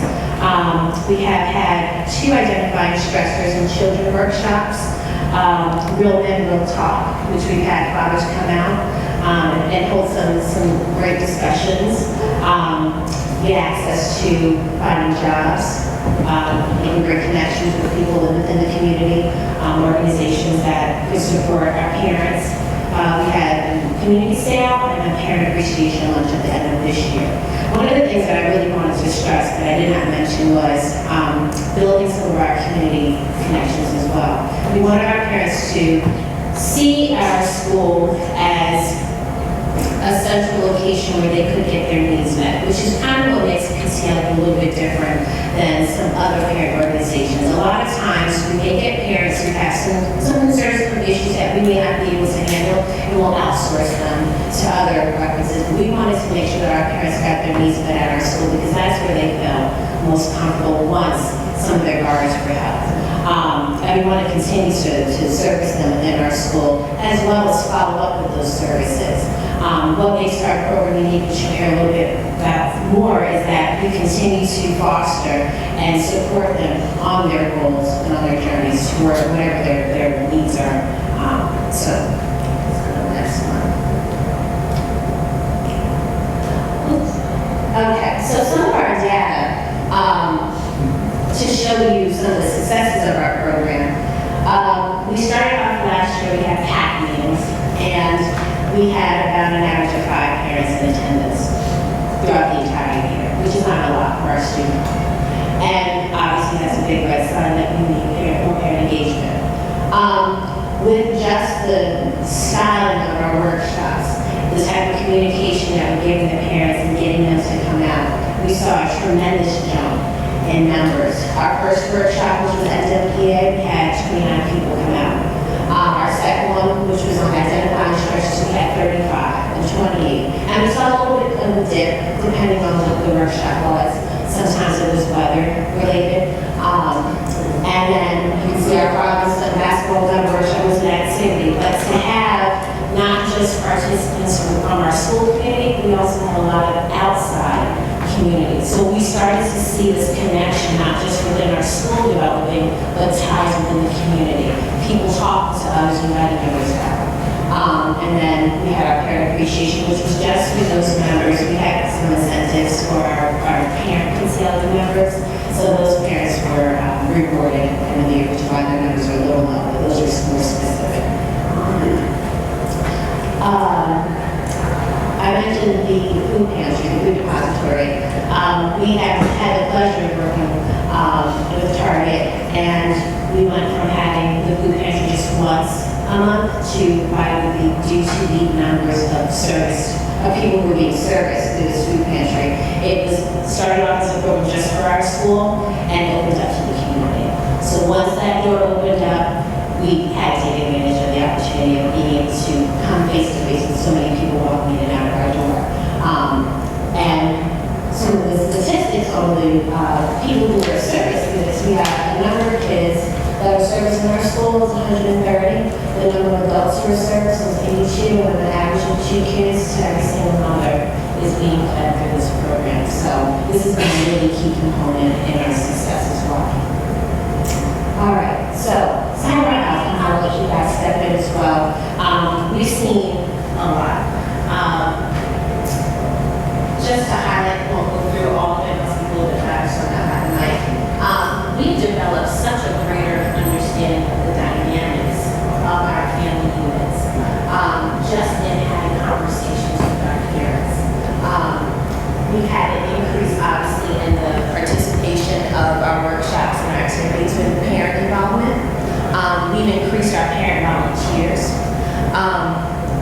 We have had 2 identifying stressors in children workshops. Real Men, Real Talk, which we've had fathers come out and hold some great discussions. Get access to finding jobs, making great connections with people within the community, organizations that could support our parents. We had a community sale and a parent appreciation lunch at the end of this year. One of the things that I really wanted to stress that I did not mention was building some of our community connections as well. We wanted our parents to see our school as a central location where they could get their needs met, which is kind of what makes PCL a little bit different than some other parent organizations. A lot of times we may get parents who have some concerns and issues that we may not be able to handle, and we'll outsource them to other references. We wanted to make sure that our parents got their needs met at our school because that's where they felt most comfortable once some of their guards were held. And we want to continue to service them within our school, as well as follow up with those services. What makes our program unique, which you'll hear a little bit about more, is that we continue to foster and support them on their goals and on their journeys toward whatever their needs are. So, let's go to the next one. Okay, so some of our data, to show you some of the successes of our program. We started off last year, we had PAC meetings, and we had about an average of 5 parents in attendance throughout the entire year, which is not a lot for our students. And obviously that's a big red sign that we need more parent engagement. With just the styling of our workshops, the type of communication that we're giving the parents and getting them to come out, we saw a tremendous jump in numbers. Our first workshop, which was at NWA, we had 29 people come out. Our second one, which was on identifying stressors, we had 35 and 28. And we saw a little bit of a dip, depending on what the workshop was. Sometimes it was weather related. And then you can see our father and son basketball done workshop was an activity. But to have not just participants from our school community, we also had a lot of outside community. So we started to see this connection, not just within our school developing, but ties within the community. People talking to others, inviting others out. And then we had our parent appreciation, which was just for those members. We had some incentives for our parent PCLD members. So those parents were rewarded in the year, which why their numbers are a little low, but those are more specific. I mentioned the food pantry, the food depository. We have had the pleasure of working with Target, and we went from having the food pantry just once a month to bi-weekly due to the numbers of people who were being serviced through this food pantry. It was started off as a program just for our school and opened up to the community. So once that door opened up, we had to take advantage of the opportunity of being able to come face to face with so many people walking in and out of our door. And some of the statistics on the people who were serviced through this, we have the number of kids that were serviced in our school was 130. The number of adults who were serviced was 82, and an average of 2 kids to every single mother is being fed through this program. So this has been a really key component in our success as well. All right, so Summer I'll let you guys step in as well. units, just in having conversations with our parents. We've had an increase, obviously, in the participation of our workshops and our activities with parent involvement. We've increased our parent volunteers.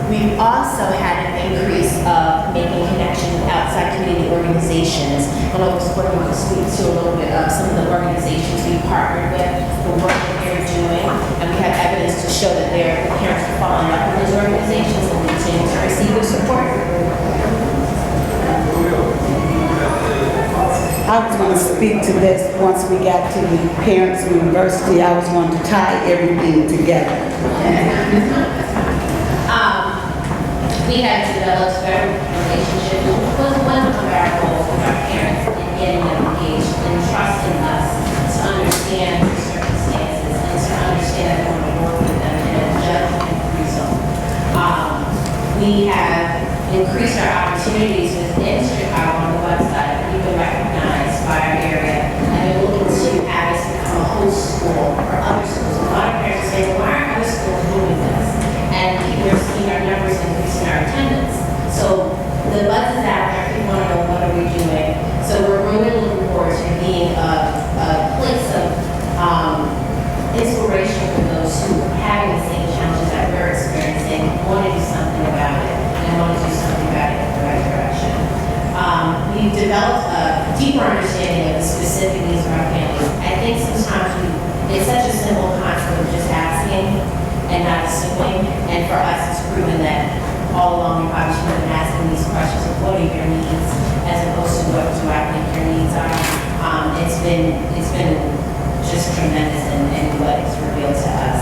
We've also had an increase of making connections with outside community organizations. And I was going to speak to a little bit of some of the organizations we partnered with, the work that they're doing, and we have evidence to show that the parents are following up with those organizations and continue to receive their support. I was going to speak to this once we got to the Parents University. I was going to tie everything together. We have developed a relationship, which was one of our goals with our parents in getting them engaged and trusting us to understand the circumstances and to understand that we're going to work with them in a judgment-free zone. We have increased our opportunities within Chicago on the website. We've been recognized by our area, and we're looking to have us become a host school for other schools. A lot of parents say, why aren't other schools doing this? And people are seeing our numbers increasing our attendance. So the buzz is out there. People want to know what are we doing. So we're really looking forward to being a place of inspiration for those who are having the same challenges that we're experiencing, want to do something about it, and want to do something about it in the right direction. We've developed a deeper understanding of the specific needs of our families. I think sometimes it's such a simple concept of just asking and not assuming, and for us it's proven that all along we probably should have been asking these questions of what are your needs as opposed to what do I think your needs are. It's been just tremendous in what it's revealed to us.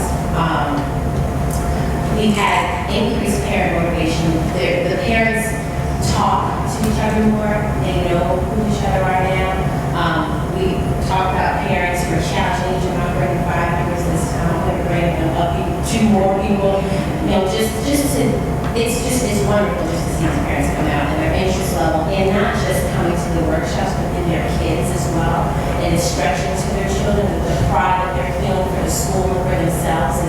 We've had increased parent motivation. The parents talk to each other more. They know who each other are now. We talk about parents who are challenging each other, bringing 5 members this time, we're bringing up 2 more people. You know, it's wonderful just to see the parents come out and their interest level, and not just coming to the workshops, but in their kids as well. And it's stretching to their children. The pride that they're feeling for the school and for themselves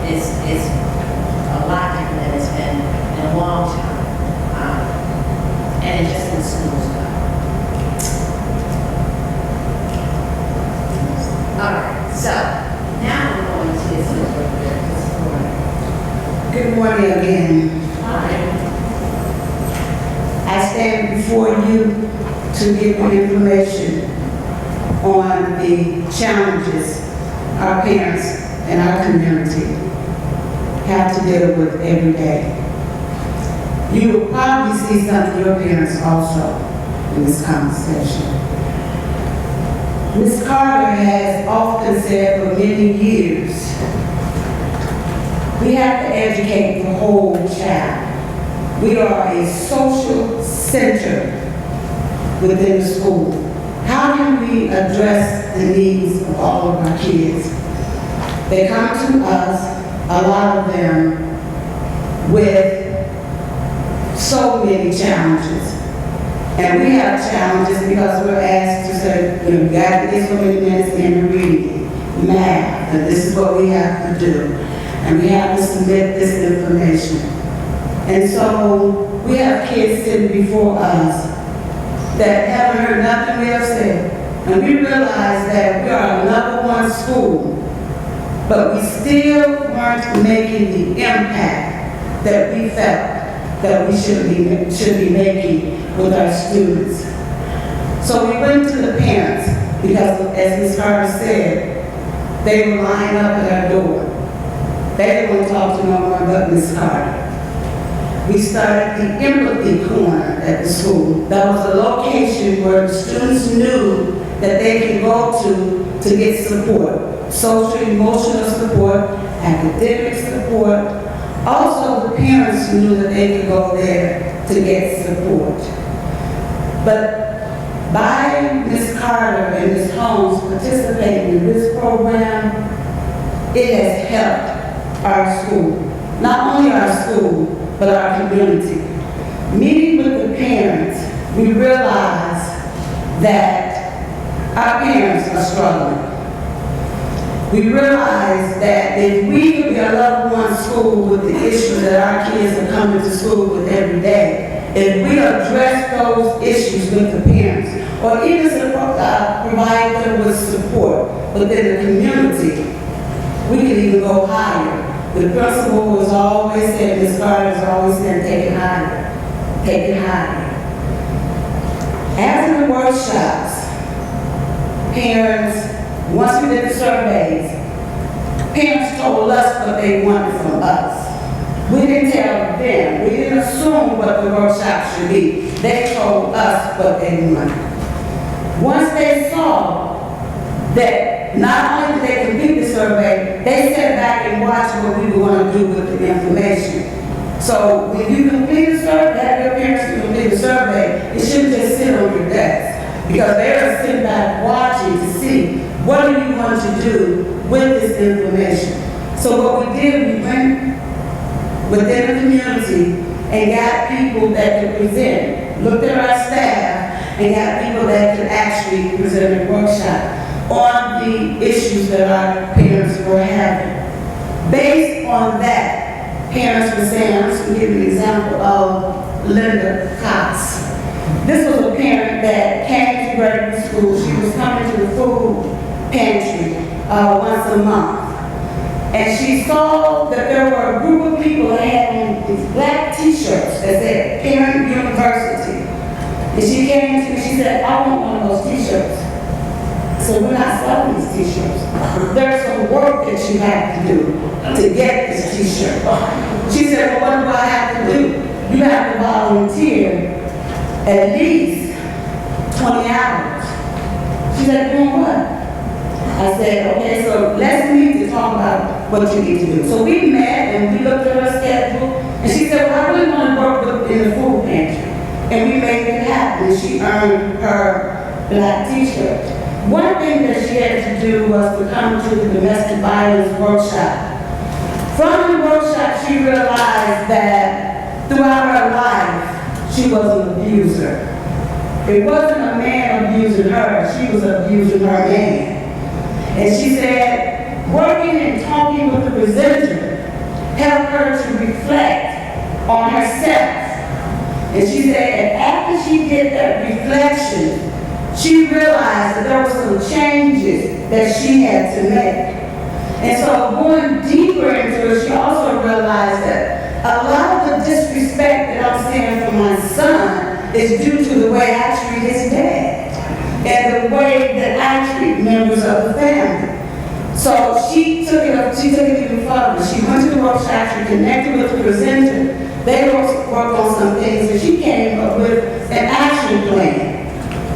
is a lot different than it's been in a long time. And just in schools. All right, so now we're going to this Good morning again. I stand before you to give you information on the challenges our parents and our community have to deal with every day. You will probably see some of your parents also in this conversation. Ms. Carter has often said for many years, we have to educate the whole child. We are a social center within the school. How can we address the needs of all of our kids? They come to us, a lot of them, with so many challenges. And we have challenges because we're asked to say, you got to get so many minutes in reading, math, and this is what we have to do. And we have to submit this information. And so we have kids sitting before us that haven't heard nothing we have said. And we realize that we are a #1 school, but we still weren't making the impact that we felt that we should be making with our students. So we went to the parents because, as Ms. Carter said, they were lined up at our door. They didn't want to talk to no one but Ms. Carter. We started the empathy corner at the school. That was a location where the students knew that they could go to get support, social, emotional support, academic support. Also, the parents knew that they could go there to get support. But by Ms. Carter and Ms. Holmes participating in this program, it has helped our school. Not only our school, but our community. Meeting with the parents, we realized that our parents are struggling. We realized that if we could be a #1 school, school with the issues that our kids are coming to school with every day, if we address those issues with the parents, or even provide them with support within the community, we can even go higher. The principal has always said, Ms. Carter has always said, take it higher, take it higher. After the workshops, parents, once we did the surveys, parents told us what they wanted from us. We didn't tell them. We didn't assume what the workshop should be. They told us what they wanted. Once they saw that not only did they complete the survey, they sat back and watched what we were going to do with the information. So when you complete the survey, have your parents complete the survey, it shouldn't just sit on your desk, because they're sitting back watching to see what do you want to do with this information. So what we did, we went within the community and got people that could present, looked at our staff, and got people that could actually present a workshop on the issues that our parents were having. Based on that, parents were saying, I'm just going to give you an example of Linda Cox. This was a parent that came to Gregory School. She was coming to the food pantry once a month. And she saw that there were a group of people that had on these black t-shirts that said Parent University. And she came to me, she said, I want one of those t-shirts. So we're not selling these t-shirts. There's some work that you have to do to get this t-shirt. She said, well, what do I have to do? You have to volunteer at least 20 hours. She said, doing what? I said, okay, so let's meet to talk about what you need to do. So we met and we looked at her schedule, and she said, well, I really want to work in the food pantry. And we made it happen. She earned her black t-shirt. One thing that she had to do was to come to the domestic violence workshop. From the workshop, she realized that throughout her life, she was an abuser. It wasn't a man abusing her, she was abusing her man. And she said, working and talking with the presenter helped her to reflect on herself. And she said, and after she did that reflection, she realized that there were some changes that she had to make. And so going deeper into it, she also realized that a lot of the disrespect that I'm seeing from my son is due to the way I treat his dad and the way that I treat members of the family. So she took it even further. She went to the workshop, she connected with the presenter. They worked on some things, and she came up with an action plan.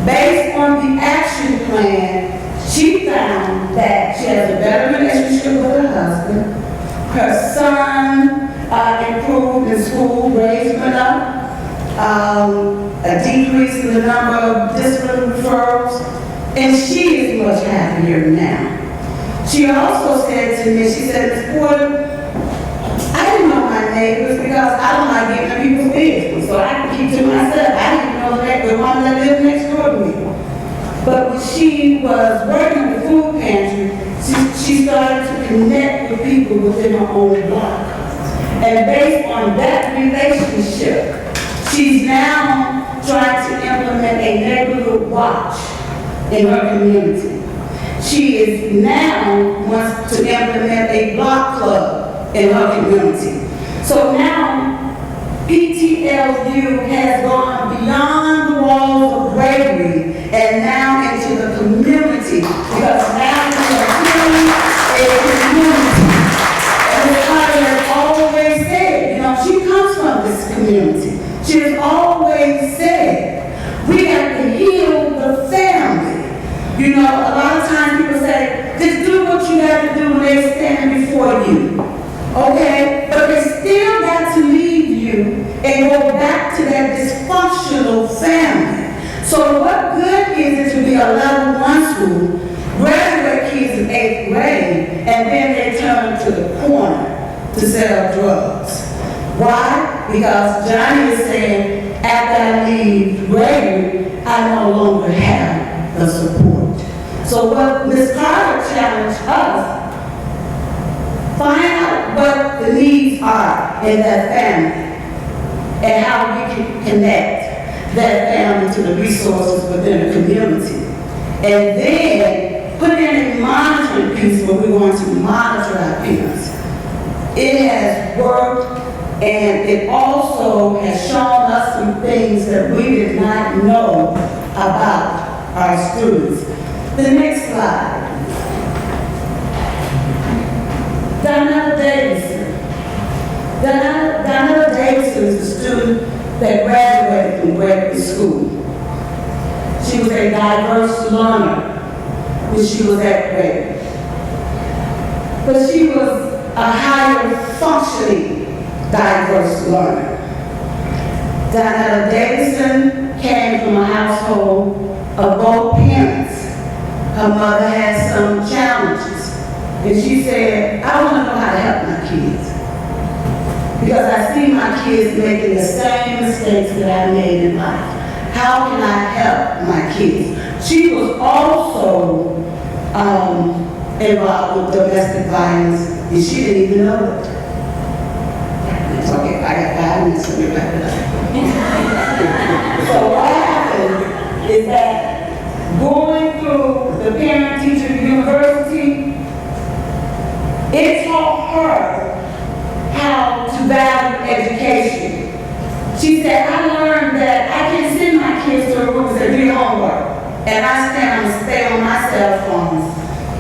Based on the action plan, she found that she has a better relationship with her husband. Her son improved in school, grades went up. A decrease in the number of discipline referrals, and she is much happier now. She also said to me, she said, Ms. Porter, I didn't know my neighbors because I don't like getting in people's business, so I can keep to myself. I didn't know that the one that lived next door to me. But when she was working in the food pantry, she started to connect with people within her own block. And based on that relationship, she's now trying to implement a neighborhood watch in her community. She is now wants to implement a block club in her community. So now, PTLU has gone beyond the walls of Gregory and now into the community, because now we are building a community. And Ms. Carter has always said, you know, she comes from this community. She has always said, we have to heal the family. You know, a lot of times people say, just do what you have to do when they're standing before you. Okay? But they still got to leave you and go back to that dysfunctional family. So what good is it to be a level 1 school, graduate kids in 8th grade, and then they turn to the corner to sell drugs? Why? Because Johnny is saying, after I leave Gregory, I no longer have the support. So what Ms. Carter challenged us, find out what the needs needs are in that family, and how we can connect that family to the resources within the community. And then put in a monitoring piece where we want to monitor our parents. It has worked, and it also has shown us some things that we did not know about our students. The next slide. Donnell Davidson. Donnell Davidson is a student that graduated from graduate school. She was a diverse learner when she was at grade. But she was a higher functioning diverse learner. Donnell Davidson came from a household of both parents. Her mother had some challenges. And she said, I want to know how to help my kids. Because I see my kids making the same mistakes that I made in life. How can I help my kids? She was also involved with domestic violence, and she didn't even know it. It's okay, I got 5 minutes to get back to that. So what happened is that going through the parent-teacher university, it taught her how to value education. She said, I learned that I can send my kids to a room and say, do your homework. And I stay on my cell phone,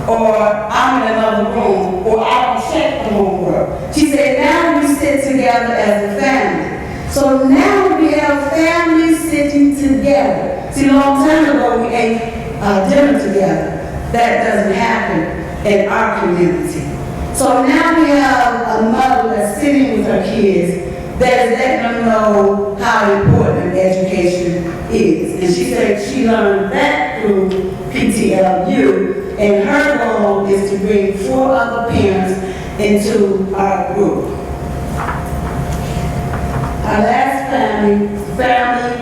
or I'm in another room, or I will check the homework. She said, now we sit together as a family. So now we have families sitting together. See, a long time ago we ate dinner together. That doesn't happen in our community. So now we have a mother that's sitting with her kids that is letting them know how important education is. And she said she learned that through PTLU, and her goal is to bring 4 other parents into our group. Our last family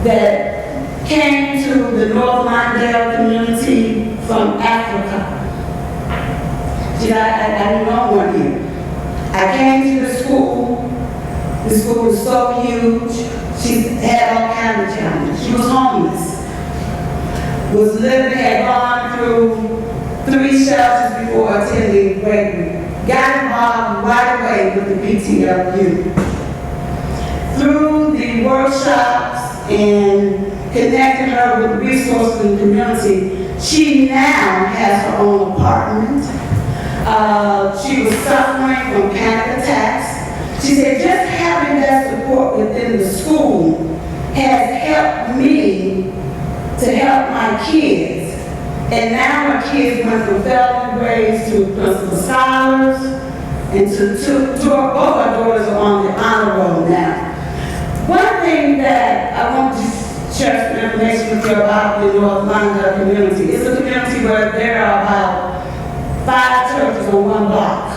that came to the North Mondale community from Africa. See, I didn't know one here. I came to the school. The school was so huge. She had all kinds of challenges. She was homeless. Had gone through 3 shelters before attending Gregory. Got involved right away with the PTLU. Through the workshops and connecting her with resources in the community, she now has her own apartment. She was suffering from panic attacks. She said, just having that support within the school has helped me to help my kids. And now my kids went from failing grades to principal scholars, and both our daughters are on the honor roll now. One thing that I want to share some information with you about the North Mondale community. It's a community where there are about 5 churches on 1 block.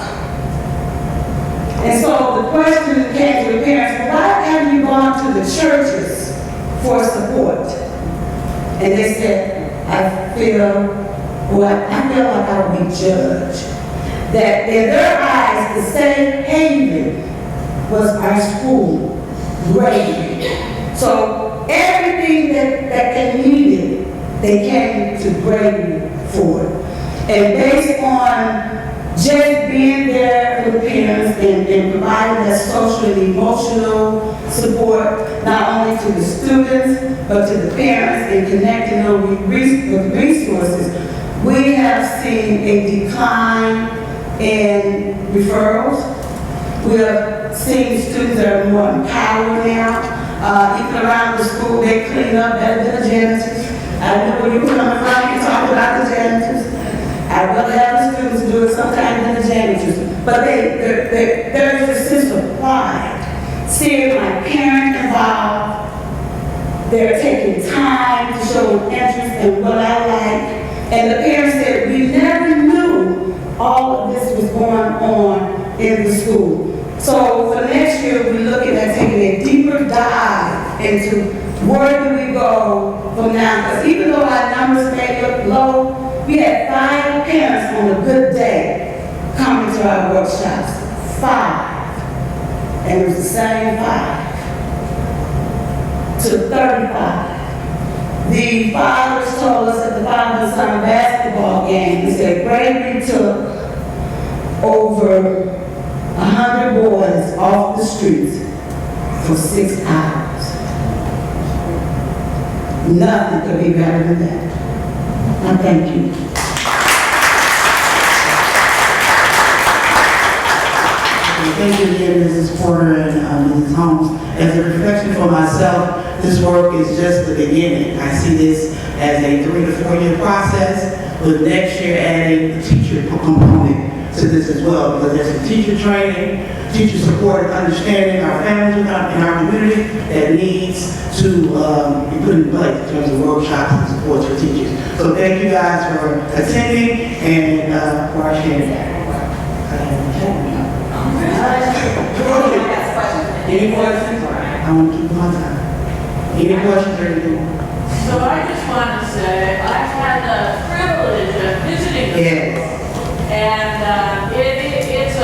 And so the question came to the parents, well, why haven't you gone to the churches for support? And they said, I feel like I would be judged. That in their eyes, the safe haven was our school, Gregory. So everything that they needed, they came to Gregory for it. And based on just being there for the parents and providing that social and emotional support, not only to the students, but to the parents, and connecting them with resources, we have seen a decline in referrals. We have seen students that are more empowered now. Even around the school, they clean up better than the janitors. I know when you come around, you talk about the janitors. I'd rather have the students do it sometimes than the janitors. But there's a sense of pride. Seeing my parent involved, they're taking time to show interest in what I like. And the parents said, we never knew all of this was going on in the school. So for next year, we're looking at taking a deeper dive into where do we go from now. Because even though our numbers may look low, we had 5 parents on a good day coming to our workshops. 5. and it was the same 5 to 35. The fathers told us at the father-son basketball game, he said Bravery took over 100 boys off the streets for 6 hours. Nothing could be better than that. I thank you. Thank you again, Mrs. Porter and Mrs. Holmes. As a reflection for myself, this work is just the beginning. I see this as a 3 to 4 year process, with next year adding the teacher component to this as well, because there's some teacher training, teacher support, and understanding our families in our community that needs to be put in place in terms of workshops and supports for teachers. So thank you guys for attending and for our sharing. Any questions? I want to keep my time. Any questions or anything? So I just want to say, I've had the privilege of visiting the school. And it's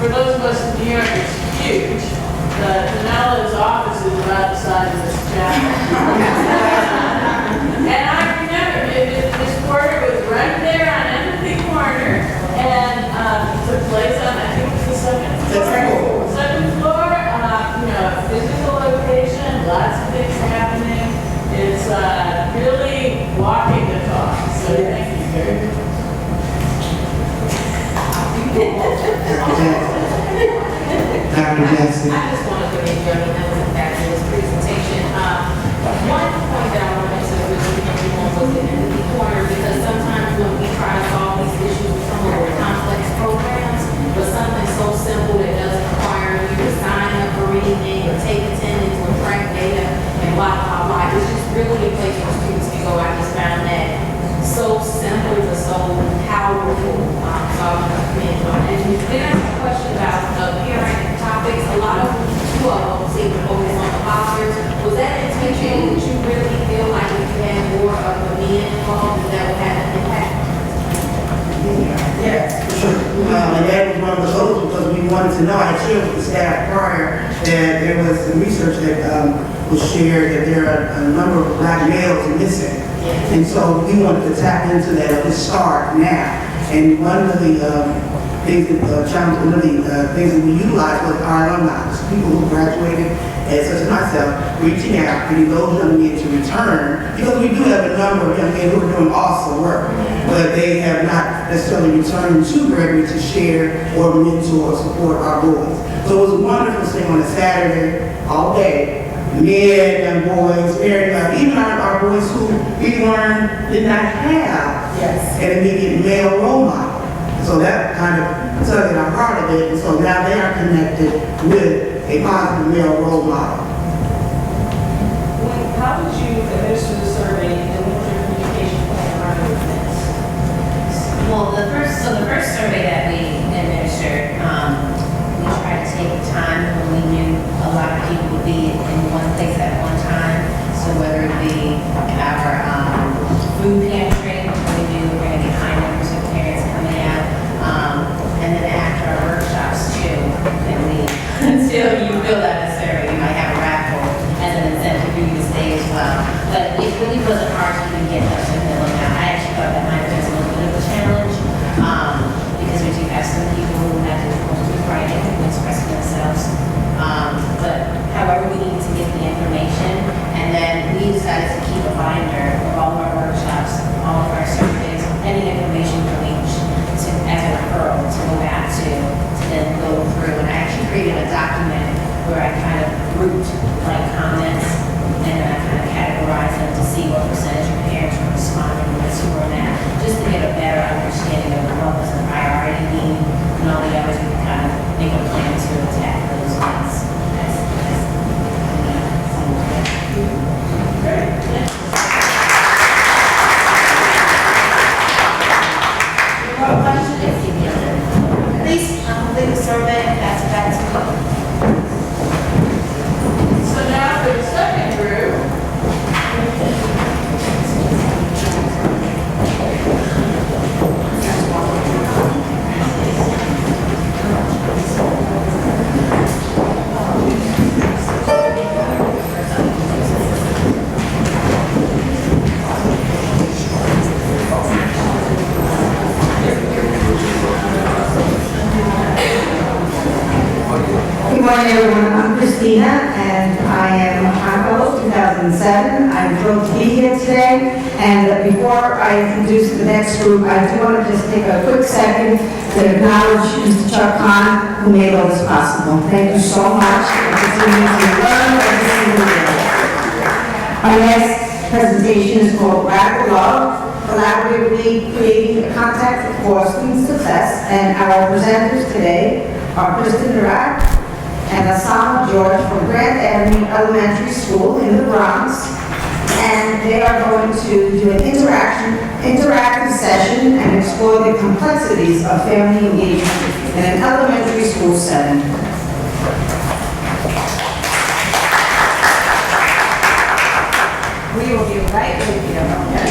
for those of us in New York, it's huge. Janella's office is about the size of this chapel. And I remember, Miss Porter was right there on Empathy Corner, and took place on, I think it was the second floor. Second floor, physical location, lots of things happening. It's really walking the talk. So thank you very much. Dr. Jackson. I just wanted to make sure that was back to this presentation. One point that I wanted to really make on was the empathy corner, because sometimes when we try to solve these issues with some of the complex programs, but something so simple that doesn't require you to sign up for anything or take attendance or track data and blah, blah, blah. It's just really a place where students can go. I just found that so simple but so powerful. So I want to commend you on it. And then I have a question about parent topics. A lot of you all seem to focus on the fathers. Was that intentional? Did you really feel like if you had more of the men involved, that would have an impact? Yes, for sure. And that was one of the goals, because we wanted to know, I shared with the staff prior that there was some research that was shared that there are a number of black males missing. And so we wanted to tap into that at the start now. And one of the things that we utilized was our alumni, people who graduated, and such as myself, reaching out, getting those young men to return, because we do have a number of young men who are doing awesome work, but they have not necessarily returned to Gregory to share or mentor or support our boys. So it was a wonderful thing on a Saturday, all day, men and boys, even our boys who we did not have an immediate male role model. So that kind of tugged at our heart of it, and so now they are connected with a positive male role model. How did you administer the survey, and what was your communication plan around this? Well, the first survey that we administered, we tried to take time when we knew a lot of people would be in one place at one time. So whether it be our food pantry, we knew we were going to get high numbers of parents coming out, and then after our workshops too, and until you fill out the survey, you might have a raffle and an incentive for you to stay as well. But it really wasn't hard to even get us to fill them out. I actually thought that might have been a little bit of a challenge, because we do have some people who have difficulty writing and expressing themselves. But however, we needed to get the information, and then we decided to keep a binder of all of our workshops, all of our surveys, any information from each as a referral to go back to then go through. And I actually created a document where I kind of grouped like comments, and then I kind of categorized them to see what percentage of parents were responding to this or that, just to get a better understanding of what was a priority need, and all the others we could kind of make a plan to attack those needs. Please complete the survey and pass it back to me. So now for the second group, Christina, and I am a Fellow 2007. I'm thrilled to be here today. And before I introduce the next group, I do want to just take a quick second to acknowledge Mr. Chuck Hahn, who made all this possible. Thank you so much for continuing to learn every single day. Our next presentation is called Radical Love, collaboratively creating a context for student success. And our presenters today are Kristen Durak and Asama George from Grant Avenue Elementary School in the Bronx. And they are going to do an interactive session and explore the complexities of family engagement in an elementary school setting. We will be right with you, okay?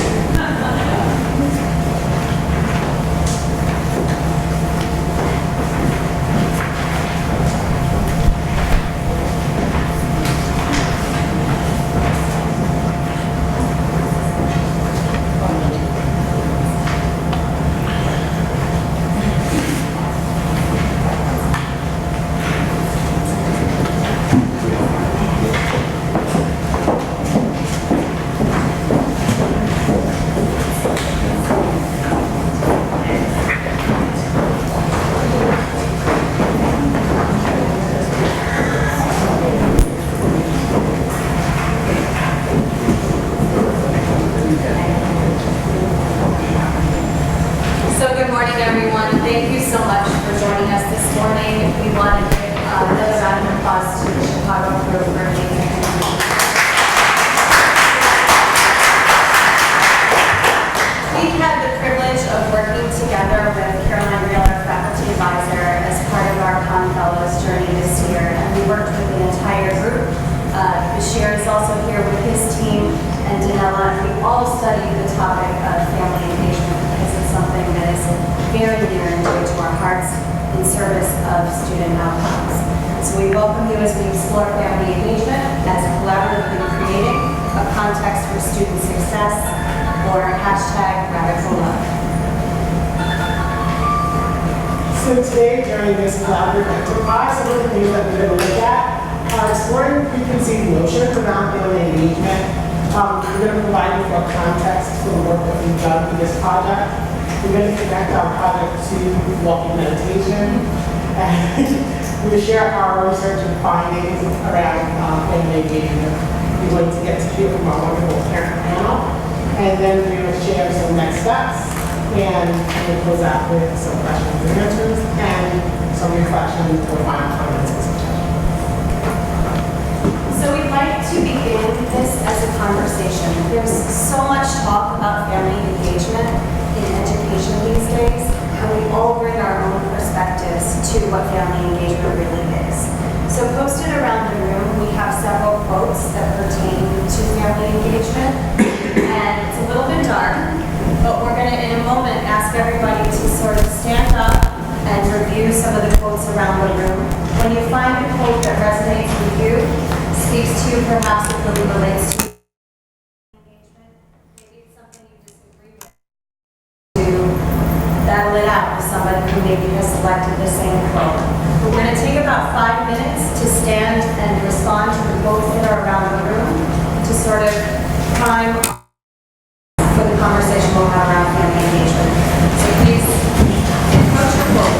So today, during this collaborative enterprise, some of the things that we're going to look at are exploring preconceived notions around family engagement. We're going to provide you for context for the work that we've done with this project. We're going to connect our project to walking meditation, and we're going to share our research and findings around family engagement. We're going to get to hear from our wonderful parent panel, and then we're going to share some next steps. And we'll close out with some questions and answers and some reflections or final comments. So we'd like to begin this as a conversation. There's so much talk about family engagement in education these days, and we all bring our own perspectives to what family engagement really is. So posted around the room, we have several quotes that pertain to family engagement, and it's a little bit dark. But we're going to, in a moment, ask everybody to sort of stand up and review some of the quotes around the room. When you find a quote that resonates with you, speaks to you, perhaps it really relates to engagement, maybe it's something you disagree with, to battle it out with somebody who maybe has selected the same quote. But we're going to take about 5 minutes to stand and respond to the quotes that are around the room to sort of prime for the conversation we'll have around family engagement. So please approach your quote.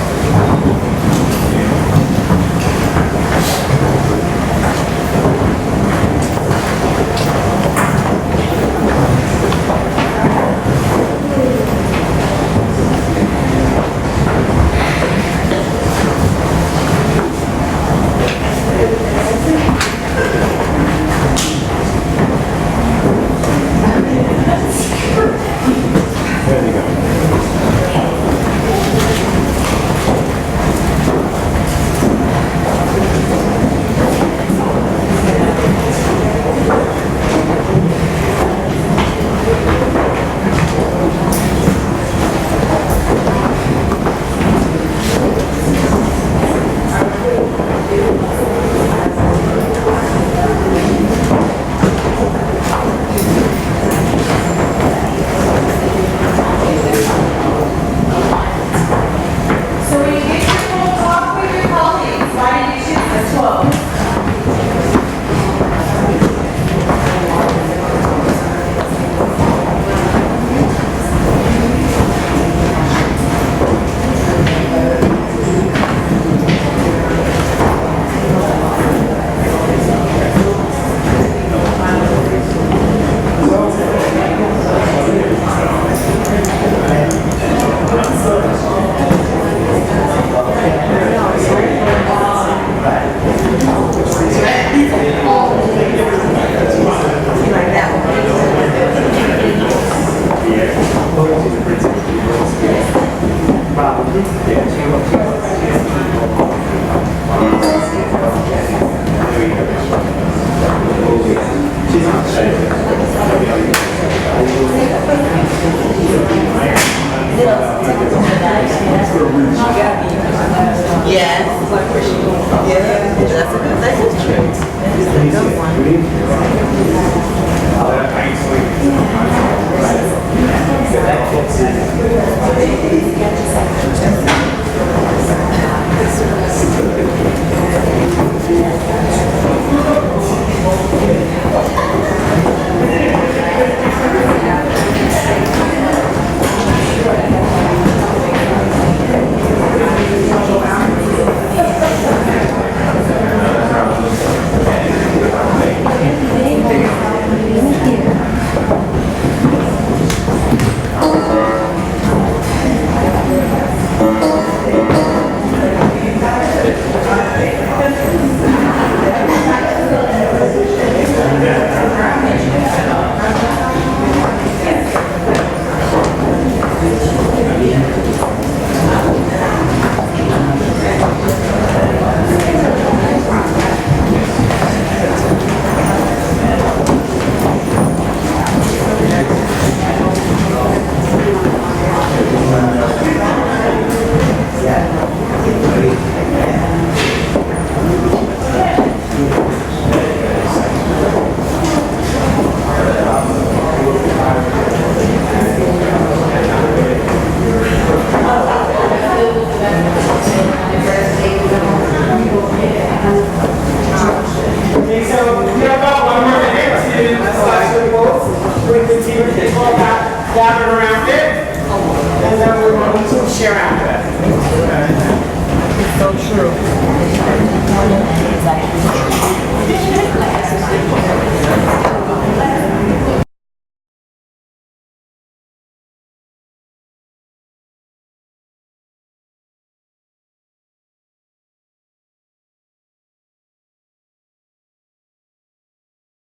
It's actually